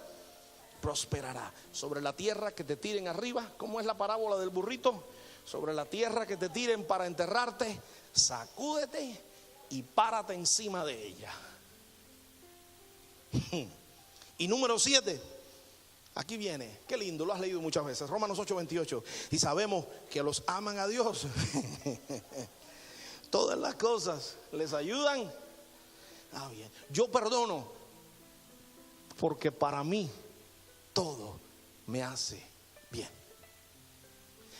Prosperará. Sobre la tierra que te tiren arriba, ¿cómo es la parábola del burrito? Sobre la tierra que te tiren para enterrarte, sacúdete y párate encima de ella. Y número 7, aquí viene, qué lindo, lo has leído muchas veces, Romanos 8:28. Y sabemos que los aman a Dios. Todas las cosas les ayudan. Bien. Yo perdono porque para mí todo me hace bien.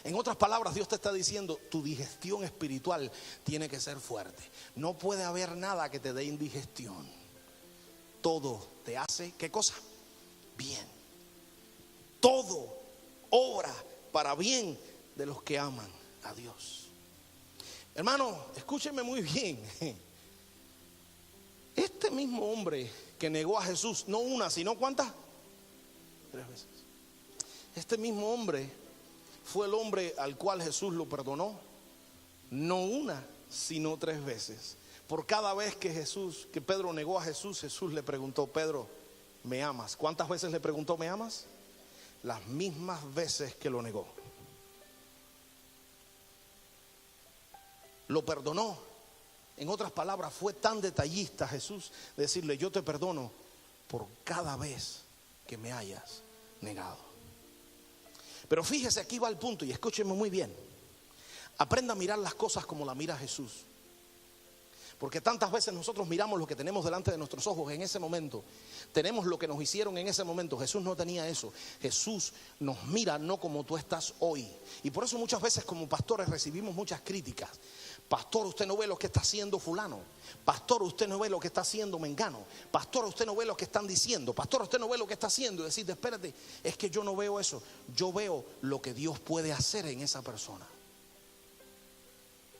En otras palabras, Dios te está diciendo, tu digestión espiritual tiene que ser fuerte. No puede haber nada que te dé indigestión. Todo te hace, ¿qué cosa? Bien. Todo obra para bien de los que aman a Dios. Hermano, escúcheme muy bien. Este mismo hombre que negó a Jesús, no una, sino ¿cuántas? 3 veces. Este mismo hombre fue el hombre al cual Jesús lo perdonó, no una, sino 3 veces. Por cada vez que Pedro negó a Jesús, Jesús le preguntó, Pedro, ¿me amas? ¿Cuántas veces le preguntó, ¿me amas? Las mismas veces que lo negó. Lo perdonó. En otras palabras, fue tan detallista Jesús decirle, yo te perdono por cada vez que me hayas negado. Pero fíjese, aquí va el punto y escúcheme muy bien. Aprenda a mirar las cosas como la mira Jesús. Porque tantas veces nosotros miramos lo que tenemos delante de nuestros ojos en ese momento. Tenemos lo que nos hicieron en ese momento. Jesús no tenía eso. Jesús nos mira no como tú estás hoy. Y por eso muchas veces como pastores recibimos muchas críticas. Pastor, usted no ve lo que está haciendo fulano. Pastor, usted no ve lo que está haciendo mengano. Pastor, usted no ve lo que están diciendo. Pastor, usted no ve lo que está haciendo. Y decirte, espérate, es que yo no veo eso. Yo veo lo que Dios puede hacer en esa persona.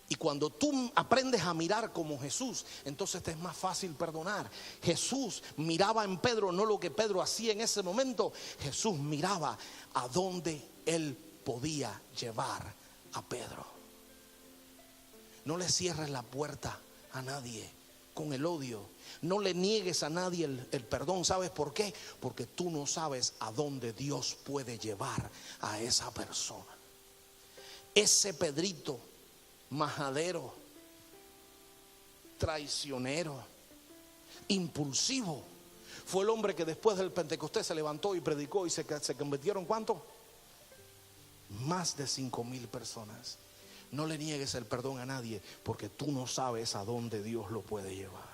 Y cuando tú aprendes a mirar como Jesús, entonces te es más fácil perdonar. Jesús miraba en Pedro no lo que Pedro hacía en ese momento. Jesús miraba a dónde él podía llevar a Pedro. No le cierres la puerta a nadie con el odio. No le niegues a nadie el perdón. ¿Sabes por qué? Porque tú no sabes a dónde Dios puede llevar a esa persona. Ese Pedrito majadero, traicionero, impulsivo, fue el hombre que después del Pentecostés se levantó y predicó y se convirtieron ¿cuánto? Más de 5,000 personas. No le niegues el perdón a nadie porque tú no sabes a dónde Dios lo puede llevar.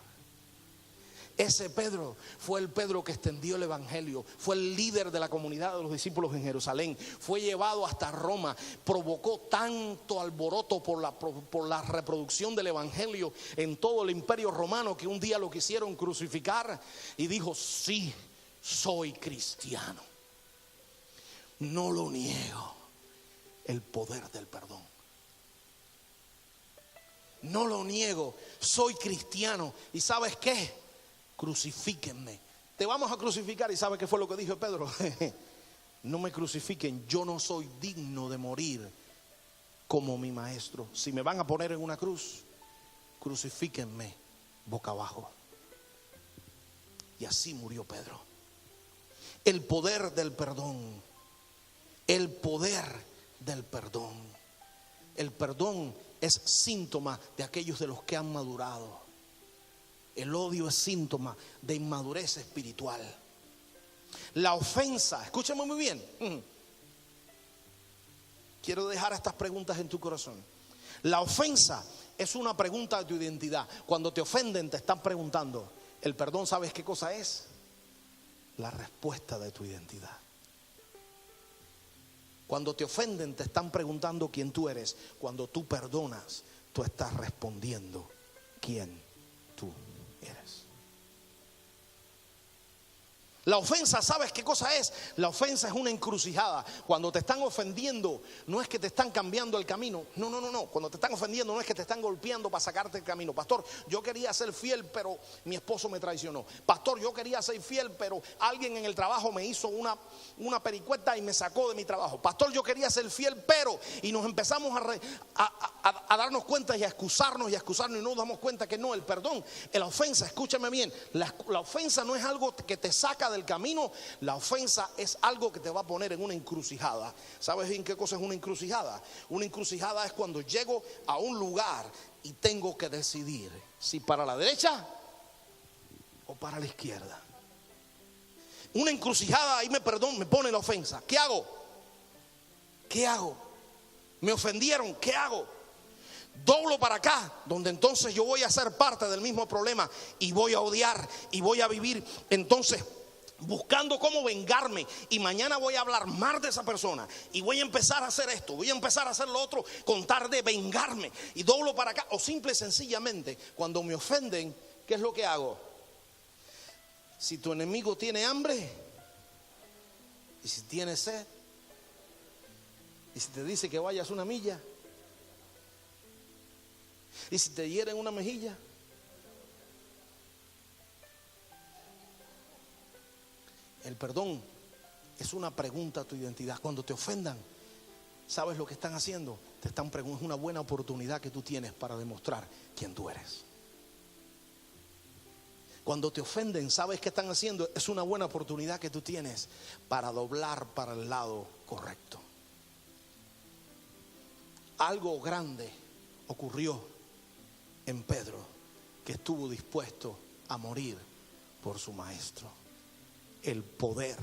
Ese Pedro fue el Pedro que extendió el evangelio, fue el líder de la comunidad de los discípulos en Jerusalén, fue llevado hasta Roma, provocó tanto alboroto por la reproducción del evangelio en todo el imperio romano que un día lo quisieron crucificar y dijo, sí, soy cristiano. No lo niego, el poder del perdón. No lo niego, soy cristiano. ¿Y sabes qué? Crucifíquenme. Te vamos a crucificar. ¿Y sabe qué fue lo que dijo Pedro? No me crucifiquen, yo no soy digno de morir como mi maestro. Si me van a poner en una cruz, crucifíquenme boca abajo. Y así murió Pedro. El poder del perdón. El poder del perdón. El perdón es síntoma de aquellos de los que han madurado. El odio es síntoma de inmadurez espiritual. La ofensa, escúchame muy bien. Quiero dejar estas preguntas en tu corazón. La ofensa es una pregunta de tu identidad. Cuando te ofenden te están preguntando. El perdón, ¿sabes qué cosa es? La respuesta de tu identidad. Cuando te ofenden te están preguntando quién tú eres. Cuando tú perdonas, tú estás respondiendo quién tú eres. La ofensa, ¿sabes qué cosa es? La ofensa es una encrucijada. Cuando te están ofendiendo, no es que te están cambiando el camino. No. Cuando te están ofendiendo, no es que te están golpeando para sacarte el camino. Pastor, yo quería ser fiel, pero mi esposo me traicionó. Pastor, yo quería ser fiel, pero alguien en el trabajo me hizo una pericueta y me sacó de mi trabajo. Pastor, yo quería ser fiel, pero... Y nos empezamos a darnos cuenta y a excusarnos y no nos damos cuenta que no, el perdón, la ofensa, escúchame bien, la ofensa no es algo que te saca del camino. La ofensa es algo que te va a poner en una encrucijada. ¿Sabes bien qué cosa es una encrucijada? Una encrucijada es cuando llego a un lugar y tengo que decidir si para la derecha o para la izquierda. Una encrucijada ahí me pone la ofensa. ¿Qué hago? ¿Qué hago? Me ofendieron, ¿qué hago? Doblo para acá, donde entonces yo voy a ser parte del mismo problema y voy a odiar y voy a vivir entonces buscando cómo vengarme, y mañana voy a hablar más de esa persona y voy a empezar a hacer esto, voy a empezar a hacer lo otro con tal de vengarme, y doblo para acá. O simple y sencillamente, cuando me ofenden, ¿qué es lo que hago? Si tu enemigo tiene hambre y si tiene sed y si te dice que vayas una milla y si te hieren una mejilla, el perdón es una pregunta a tu identidad. Cuando te ofendan, ¿sabes lo que están haciendo? Te están preguntando. Es una buena oportunidad que tú tienes para demostrar quién tú eres. Cuando te ofenden, ¿sabes qué están haciendo? Es una buena oportunidad que tú tienes para doblar para el lado correcto. Algo grande ocurrió en Pedro, que estuvo dispuesto a morir por su maestro. El poder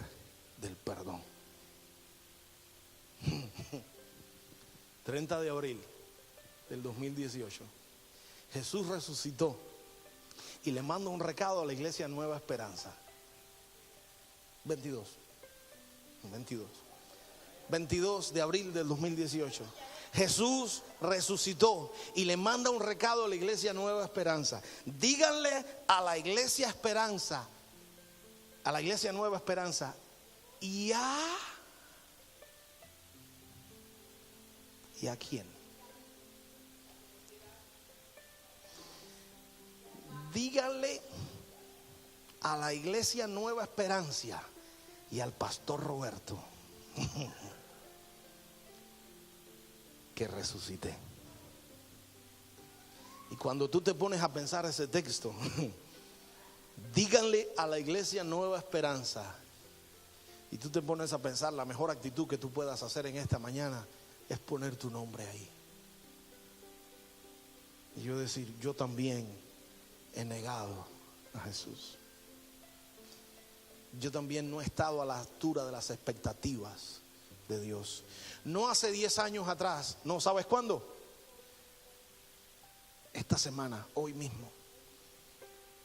del perdón. 30 de abril del 2018. Jesús resucitó y le manda un recado a la iglesia Nueva Esperanza. 22 de abril del 2018. Jesús resucitó y le manda un recado a la iglesia Nueva Esperanza. Díganle a la iglesia Esperanza, a la iglesia Nueva Esperanza, ¿y a quién? Díganle a la iglesia Nueva Esperanza y al pastor Roberto que resucité. Y cuando tú te pones a pensar ese texto, díganle a la iglesia Nueva Esperanza, y tú te pones a pensar, la mejor actitud que tú puedas hacer en esta mañana es poner tu nombre ahí. Y yo decir, yo también he negado a Jesús. Yo también no he estado a la altura de las expectativas de Dios. No hace 10 años atrás, no, ¿sabes cuándo? Esta semana, hoy mismo.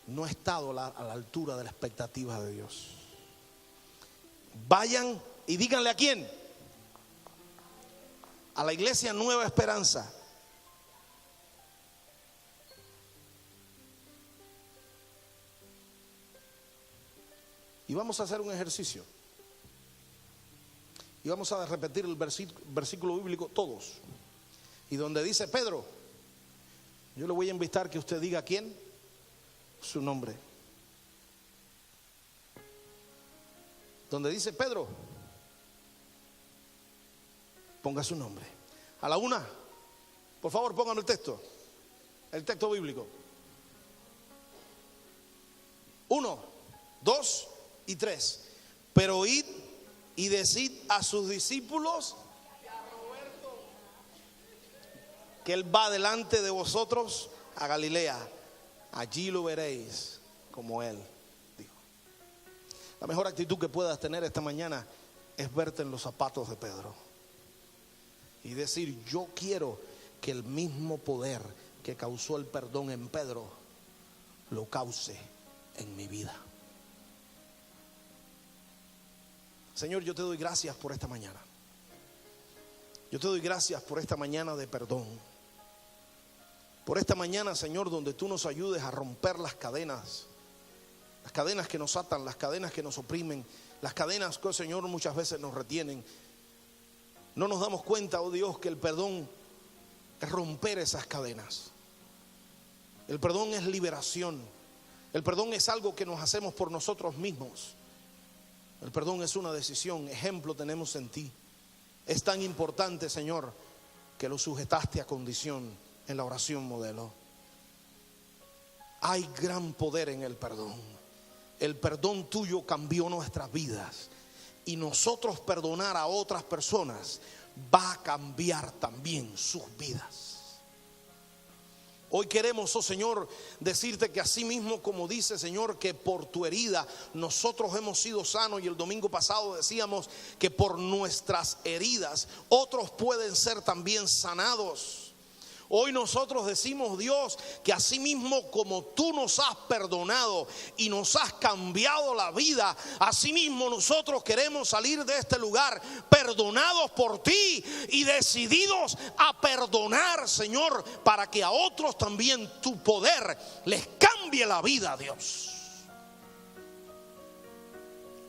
No he estado a la altura de la expectativa de Dios. Vayan y díganle a quién. A la iglesia Nueva Esperanza. Y vamos a hacer un ejercicio. Y vamos a repetir el versículo bíblico todos. Y donde dice Pedro, yo le voy a invitar que usted diga quién, su nombre. Donde dice Pedro, ponga su nombre. A la una, por favor, pongan el texto bíblico. 1, 2 y 3. Pero id y decid a sus discípulos y a Roberto que él va delante de vosotros a Galilea. Allí lo veréis como él dijo. La mejor actitud que puedas tener esta mañana es verte en los zapatos de Pedro y decir, yo quiero que el mismo poder que causó el perdón en Pedro lo cause en mi vida. Señor, yo te doy gracias por esta mañana. Yo te doy gracias por esta mañana de perdón. Por esta mañana, Señor, donde tú nos ayudes a romper las cadenas que nos atan, las cadenas que nos oprimen, las cadenas que, Señor, muchas veces nos retienen. No nos damos cuenta, oh Dios, que el perdón es romper esas cadenas. El perdón es liberación. El perdón es algo que nos hacemos por nosotros mismos. El perdón es una decisión. Ejemplo tenemos en ti. Es tan importante, Señor, que lo sujetaste a condición en la oración modelo. Hay gran poder en el perdón. El perdón tuyo cambió nuestras vidas. Y nosotros perdonar a otras personas va a cambiar también sus vidas. Hoy queremos, oh Señor, decirte que así mismo como dice, Señor, que por tu herida nosotros hemos sido sanos, y el domingo pasado decíamos que por nuestras heridas otros pueden ser también sanados. Hoy nosotros decimos, Dios, que así mismo como tú nos has perdonado y nos has cambiado la vida, así mismo nosotros queremos salir de este lugar perdonados por ti y decididos a perdonar, Señor, para que a otros también tu poder les cambie la vida, Dios.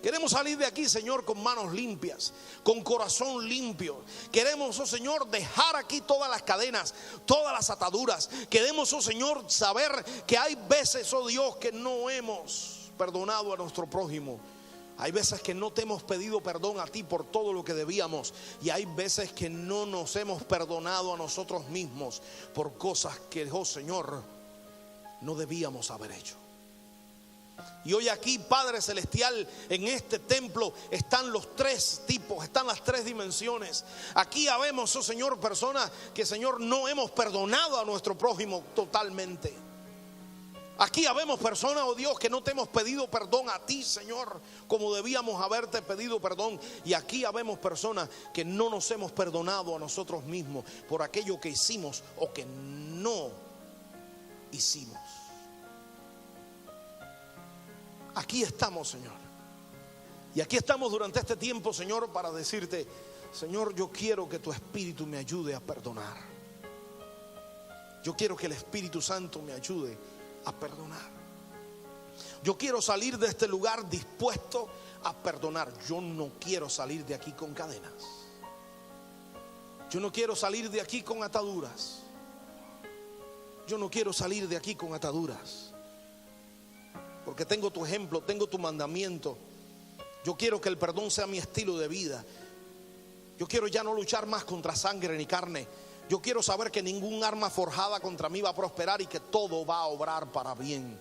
Queremos salir de aquí, Señor, con manos limpias, con corazón limpio. Queremos, oh Señor, dejar aquí todas las cadenas, todas las ataduras. Queremos, oh Señor, saber que hay veces, oh Dios, que no hemos perdonado a nuestro prójimo. Hay veces que no te hemos pedido perdón a ti por todo lo que debíamos. Y hay veces que no nos hemos perdonado a nosotros mismos por cosas que, oh Señor, no debíamos haber hecho. Y hoy aquí, Padre Celestial, en este templo están los tres tipos, están las tres dimensiones. Aquí habemos, oh Señor, personas que, Señor, no hemos perdonado a nuestro prójimo totalmente. Aquí habemos personas, oh Dios, que no te hemos pedido perdón a ti, Señor, como debíamos haberte pedido perdón. Y aquí habemos personas que no nos hemos perdonado a nosotros mismos por aquello que hicimos o que no hicimos. Aquí estamos, Señor. Y aquí estamos durante este tiempo, Señor, para decirte: Señor, yo quiero que tu Espíritu me ayude a perdonar. Yo quiero que el Espíritu Santo me ayude a perdonar. Yo quiero salir de este lugar dispuesto a perdonar. Yo no quiero salir de aquí con cadenas. Yo no quiero salir de aquí con ataduras. Yo no quiero salir de aquí con ataduras, porque tengo tu ejemplo, tengo tu mandamiento. Yo quiero que el perdón sea mi estilo de vida. Yo quiero ya no luchar más contra sangre ni carne. Yo quiero saber que ningún arma forjada contra mí va a prosperar y que todo va a obrar para bien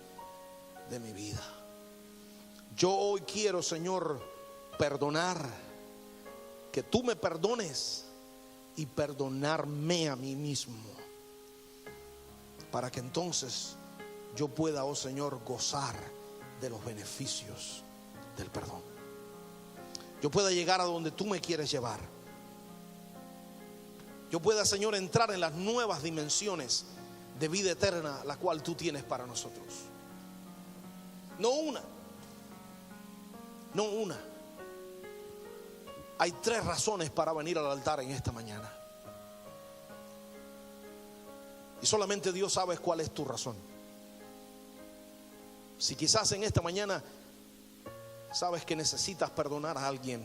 de mi vida. Yo hoy quiero, Señor, perdonar, que tú me perdones y perdonarme a mí mismo, para que entonces yo pueda, oh Señor, gozar de los beneficios del perdón. Yo pueda llegar a donde tú me quieres llevar. Yo pueda, Señor, entrar en las nuevas dimensiones de vida eterna, la cual tú tienes para nosotros. No una. Hay 3 razones para venir al altar en esta mañana. Y solamente Dios sabe cuál es tu razón. Si quizás en esta mañana sabes que necesitas perdonar a alguien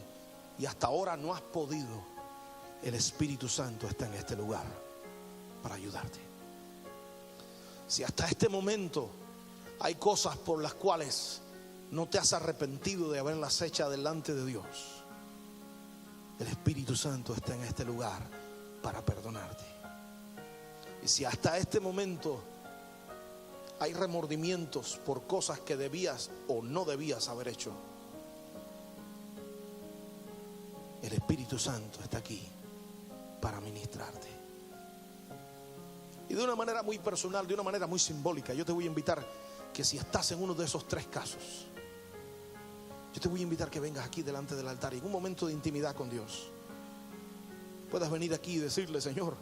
y hasta ahora no has podido, el Espíritu Santo está en este lugar para ayudarte. Si hasta este momento hay cosas por las cuales no te has arrepentido de haberlas hecho delante de Dios, el Espíritu Santo está en este lugar para perdonarte. Y si hasta este momento hay remordimientos por cosas que debías o no debías haber hecho, el Espíritu Santo está aquí para ministrarte. Y de una manera muy personal, de una manera muy simbólica, yo te voy a invitar que si estás en uno de esos 3 casos, yo te voy a invitar que vengas aquí delante del altar y en un momento de intimidad con Dios puedas venir aquí y decirle: Señor,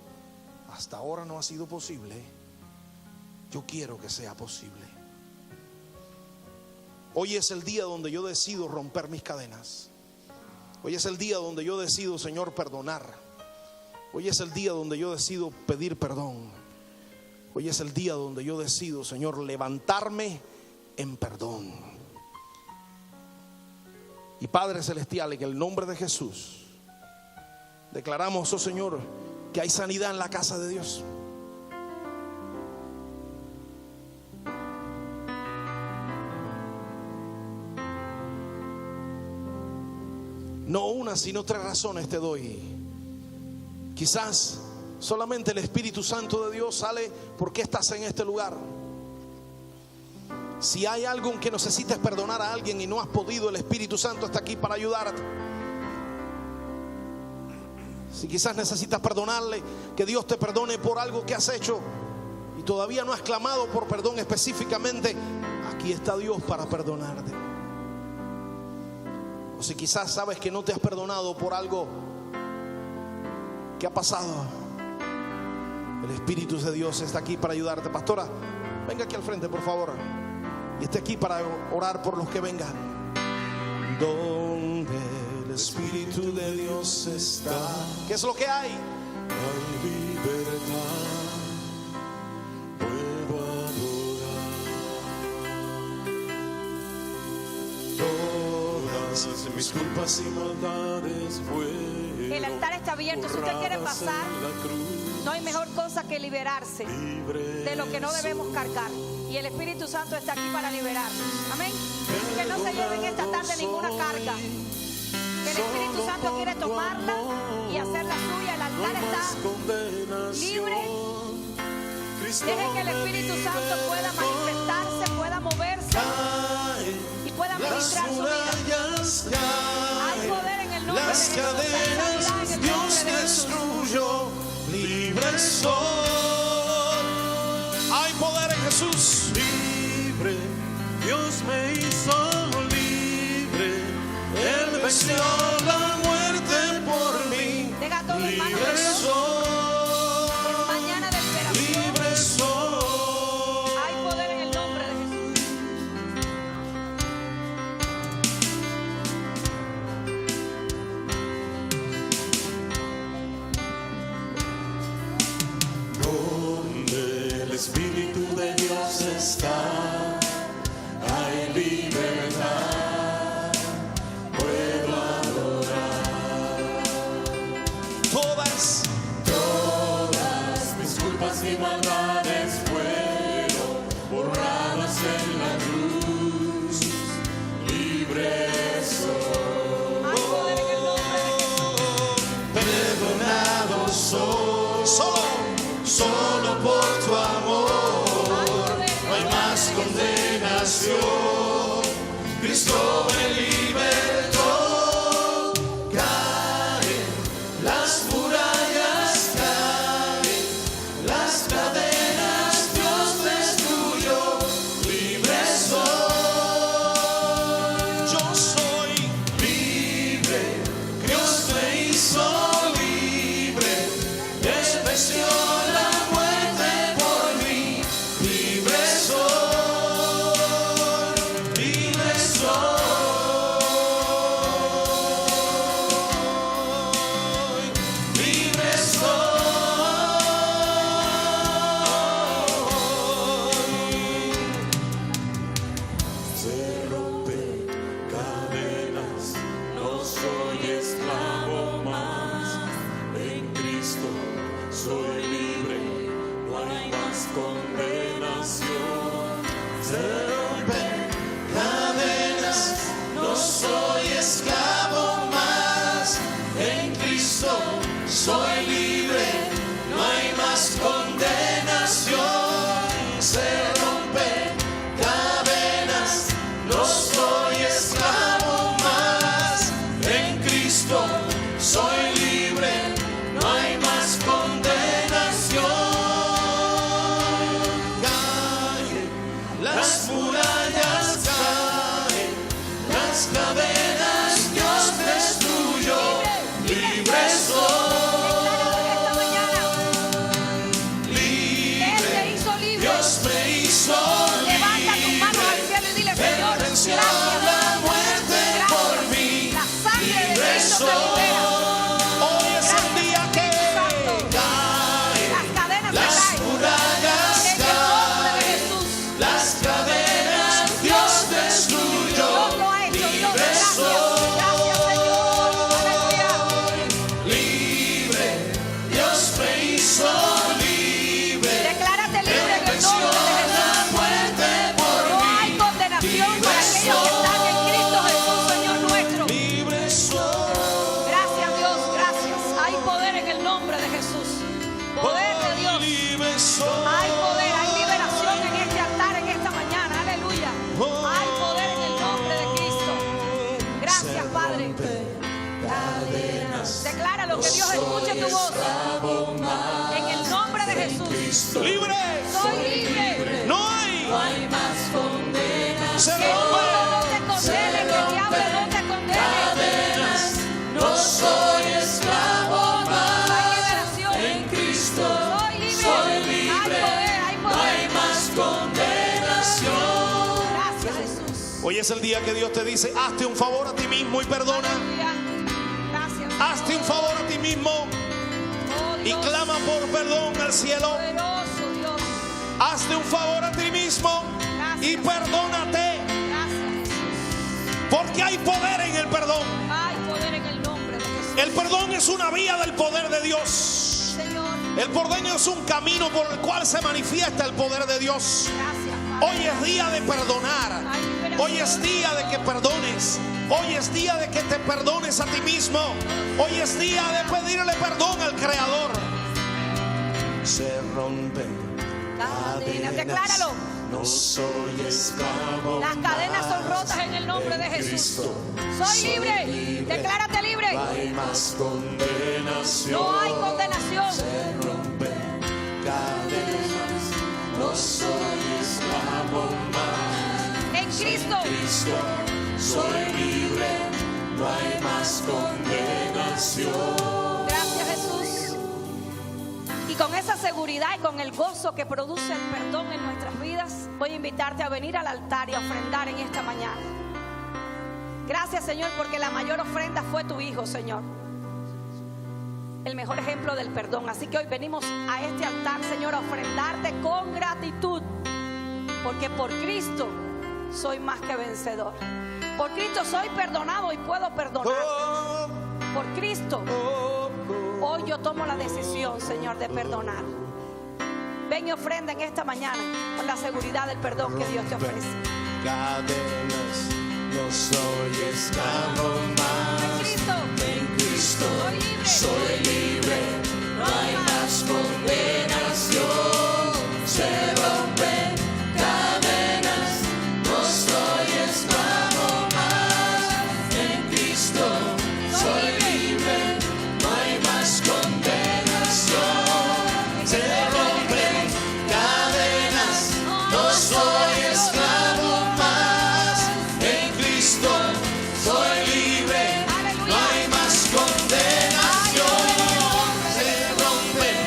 hasta ahora no ha sido posible, yo quiero que sea posible. Hoy es el día donde yo decido romper mis cadenas. Hoy es el día donde yo decido, Señor, perdonar. Hoy es el día donde yo decido pedir perdón. Hoy es el día donde yo decido, Señor, levantarme en perdón. Y Padre Celestial, en el nombre de Jesús, declaramos, oh Señor, que hay sanidad en la casa de Dios. No una, sino 3 razones te doy. Quizás solamente el Espíritu Santo de Dios sale porque estás en este lugar. Si hay algo en que necesites perdonar a alguien y no has podido, el Espíritu Santo está aquí para ayudarte. Si quizás necesitas perdonarle, que Dios te perdone por algo que has hecho y todavía no has clamado por perdón específicamente, aquí está Dios para perdonarte. O si quizás sabes que no te has perdonado por algo que ha pasado, el Espíritu de Dios está aquí para ayudarte. Pastora, venga aquí al frente, por favor, y esté aquí para orar por los que vengan. Donde el Espíritu de Dios está, ¿qué es lo que hay? Hay libertad, puedo adorar. Todas mis culpas y maldades fueron. El altar está abierto. Si usted quiere pasar, no hay mejor cosa que liberarse de lo que no debemos cargar. Y el Espíritu Santo está aquí para liberarnos. Amén. Así que no se lleven esta tarde ninguna carga. El Espíritu Santo quiere tomarla y hacerla suya. El altar está libre. Deje que el Espíritu Santo pueda manifestarse, pueda moverse y pueda ministrar su vida. Hay poder en el nombre de Jesús. Las cadenas Dios destruyó, libre soy. Hay poder en Jesús. Dios me hizo libre, Él venció la muerte por mí. Deja todo en manos de Libre Dios. soy, Es mañana de liberación. libre soy. Hay poder en el nombre de Jesús. Donde el Espíritu de Dios está, hay libertad. Puedo adorar. Todas Mis culpas y maldades fueron borradas en la cruz. Libre soy, Hay poder en el nombre de Jesús. perdonado soy. solo por tu amor. No hay más condenación. Cristo me libertó. Caen las murallas, caen las cadenas. Dios destruyó. Libre soy. Yo soy Libre, Dios me hizo libre, despreció la muerte por mí. Libre soy, libre soy, libre soy. Se rompen cadenas, no soy esclavo más. En Cristo soy libre, no hay más condenación. Se rompen cadenas, no soy esclavo más. En Cristo soy libre, no hay más condenación. Se rompen cadenas, no soy esclavo más. En Cristo soy libre, no hay más condenación. Caen las murallas, caen las cadenas. Dios destruyó. Libre soy, Esta mañana Él libre. te hizo libre. Dios me hizo Levanta tus manos al cielo y dile, Señor, Él venció gracias. la muerte por mí. La sangre de Libre Cristo te libera. hoy es el día que Caen Las cadenas se las caen. murallas, En el nombre de caen Jesús. las cadenas. Dios destruyó. Dios lo ha hecho. Dios, Libre gracias. soy, Gracias, Señor. Aleluya. libre. Dios me hizo libre. Declárate libre en el Venció nombre de Jesús. la muerte por No mí. hay condenación para aquellos que están en Cristo Jesús, Señor nuestro. Libre soy. Gracias, Dios, gracias. Hay poder en el nombre de Jesús. Poder de Dios. Libre soy. Hay poder, hay liberación en este altar en esta mañana. Aleluya. Hay poder en el nombre de Cristo. Gracias, Padre. Decláralo, que Dios escuche tu voz. En el nombre de Jesús. libre, Soy libre. no hay, Hay más condenas. se Que el mundo no rompe. te condene, que el diablo no te condene. Cadenas. No soy esclavo Hay más. liberación. En Cristo Soy libre. soy libre. Hay No hay poder. más condenación. Gracias, Jesús. Hoy es el día que Dios te dice, hazte un favor a ti mismo y perdona. Aleluya. Gracias. Hazte un favor a ti mismo Oh, y Dios. clama por perdón al cielo. Poderoso Dios. Hazte un favor a ti mismo y perdónate, Gracias, Jesús. porque hay poder en el perdón. Hay poder en el nombre de Jesús. El perdón es una vía del poder de Dios. Señor, El perdón es un camino por el cual se manifiesta el poder de Dios. gracias, Padre. Hoy es día de perdonar. Hoy es día de que perdones. Hoy es día de que te perdones a ti mismo. Hoy es día de pedirle perdón al Creador. Se rompen Cadenas, decláralo. No soy esclavo. Las cadenas son rotas en el nombre de Jesús. Soy libre. Declárate libre. No hay más condenación. No hay condenación. Se rompen cadenas. No soy esclavo más. En Cristo soy libre, no hay más condenación. Gracias, Jesús. Y con esa seguridad y con el gozo que produce el perdón en nuestras vidas, voy a invitarte a venir al altar y a ofrendar en esta mañana. Gracias, Señor, porque la mayor ofrenda fue tu Hijo, Señor. El mejor ejemplo del perdón. Así que hoy venimos a este altar, Señor, a ofrendarte con gratitud. Porque por Cristo soy más que vencedor. Por Cristo soy perdonado y puedo perdonar. Por Cristo hoy yo tomo la decisión, Señor, de perdonar. Ven y ofrenda en esta mañana con la seguridad del perdón que Dios te ofrece. Cadenas, no soy esclavo más. En Cristo soy libre, no hay más condenación. Se rompen cadenas, no soy esclavo más. En Cristo soy libre, no hay más condenación. Se rompen cadenas, no soy esclavo más. En Cristo soy libre, no hay más condenación. Se rompen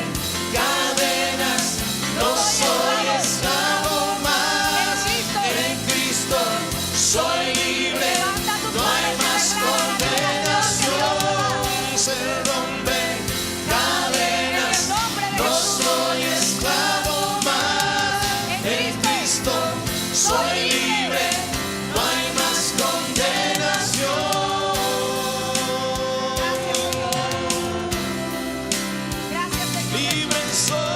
cadenas, no soy esclavo más. En Cristo soy libre, no hay más condenación. Se rompen cadenas, no soy esclavo más. En Cristo soy libre, no hay más condenación. Gracias, Señor. Libre soy,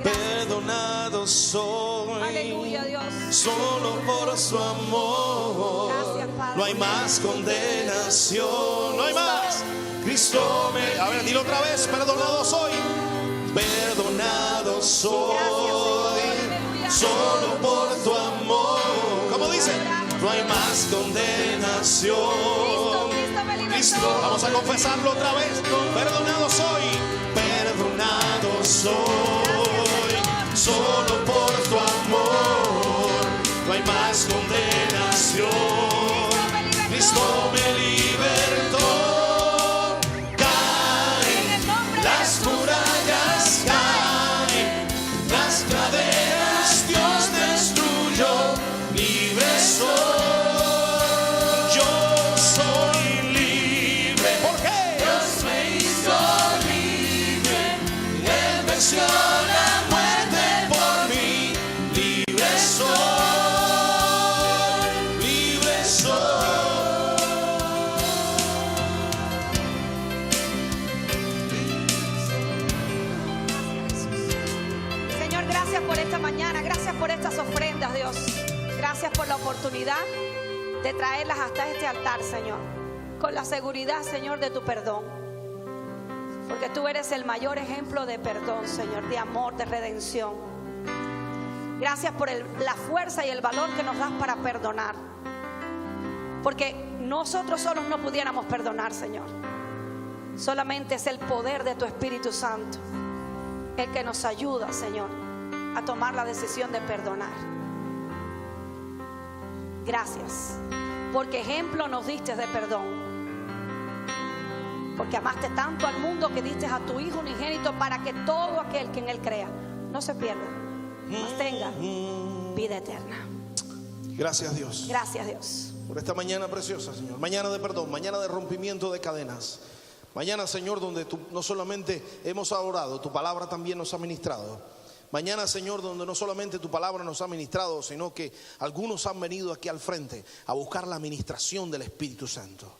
perdonado soy. Aleluya, Dios. Solo por su amor. Gracias, Padre. No hay más condenación. No hay más. Cristo me. A ver, dilo otra vez. Perdonado soy. Perdonado soy. Aleluya. Solo por tu amor. ¿Cómo dice? No hay más condenación. Cristo me libertó. Cristo, vamos a confesarlo otra vez. Perdonado soy. Perdonado soy. Solo por tu amor. No hay más condenación. Cristo me libertó. Caen las murallas, caen las cadenas. Dios destruyó. Libre soy. Yo soy libre. ¿Por qué? Dios me hizo libre. Él venció la muerte por mí. Libre soy. Libre soy. Señor, gracias por esta mañana, gracias por estas ofrendas, Dios. Gracias por la oportunidad de traerlas hasta este altar, Señor. Con la seguridad, Señor, de tu perdón. Porque tú eres el mayor ejemplo de perdón, Señor, de amor, de redención. Gracias por la fuerza y el valor que nos das para perdonar. Porque nosotros solos no pudiéramos perdonar, Señor. Solamente es el poder de tu Espíritu Santo el que nos ayuda, Señor, a tomar la decisión de perdonar. Gracias, porque ejemplo nos diste de perdón. Porque amaste tanto al mundo que diste a tu Hijo unigénito para que todo aquel que en Él crea no se pierda, mas tenga vida eterna. Gracias, Dios. Gracias, Dios. Por esta mañana preciosa, Señor. Mañana de perdón, mañana de rompimiento de cadenas. Mañana, Señor, donde tú no solamente hemos adorado, tu palabra también nos ha ministrado. Mañana, Señor, donde no solamente tu palabra nos ha ministrado, sino que algunos han venido aquí al frente a buscar la ministración del Espíritu Santo.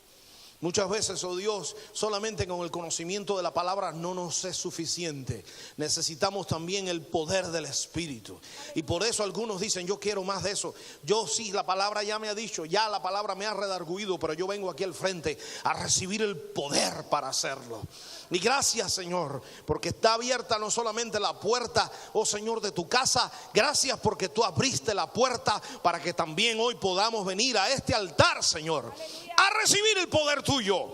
Muchas veces, oh Dios, solamente con el conocimiento de la palabra no nos es suficiente. Necesitamos también el poder del Espíritu. Y por eso algunos dicen, yo quiero más de eso. Yo sí, la palabra ya me ha dicho, ya la palabra me ha redarguido, pero yo vengo aquí al frente a recibir el poder para hacerlo. Y gracias, Señor, porque está abierta no solamente la puerta, oh Señor, de tu casa. Gracias porque tú abriste la puerta para que también hoy podamos venir a este altar, Señor, a recibir el poder tuyo,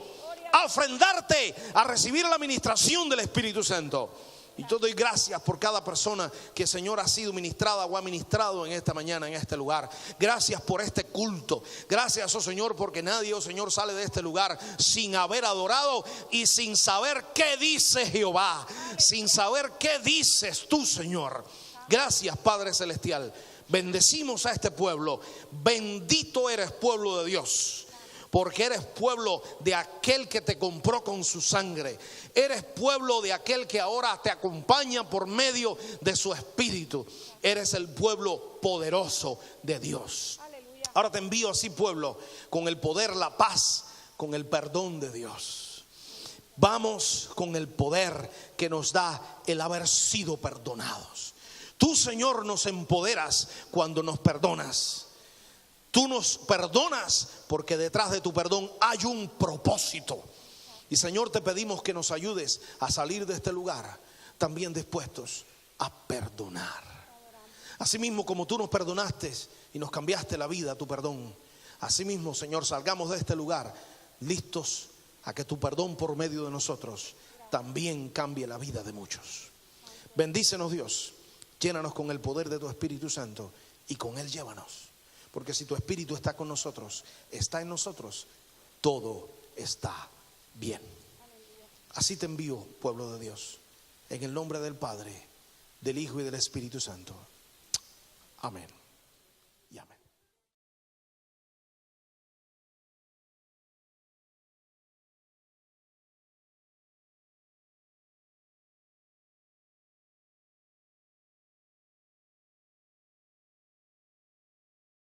a ofrendarte, a recibir la administración del Espíritu Santo. Y yo doy gracias por cada persona que, Señor, ha sido ministrada o ha ministrado en esta mañana, en este lugar. Gracias por este culto. Gracias, oh Señor, porque nadie, oh Señor, sale de este lugar sin haber adorado y sin saber qué dice Jehová, sin saber qué dices tú, Señor. Gracias, Padre Celestial. Bendecimos a este pueblo. Bendito eres, pueblo de Dios, porque eres pueblo de aquel que te compró con su sangre. Eres pueblo de aquel que ahora te acompaña por medio de su espíritu. Eres el pueblo poderoso de Dios. Ahora te envío así, pueblo, con el poder, la paz, con el perdón de Dios. Vamos con el poder que nos da el haber sido perdonados. Tú, Señor, nos empoderas cuando nos perdonas. Tú nos perdonas porque detrás de tu perdón hay un propósito. Y, Señor, te pedimos que nos ayudes a salir de este lugar también dispuestos a perdonar. Asimismo, como tú nos perdonaste y nos cambiaste la vida, tu perdón, asimismo, Señor, salgamos de este lugar listos a que tu perdón por medio de nosotros también cambie la vida de muchos. Bendícenos, Dios. Llénanos con el poder de tu Espíritu Santo y con él llévanos. Porque si tu Espíritu está con nosotros, está en nosotros, todo está bien. Así te envío, pueblo de Dios, en el nombre del Padre, del Hijo y del Espíritu Santo. Amén.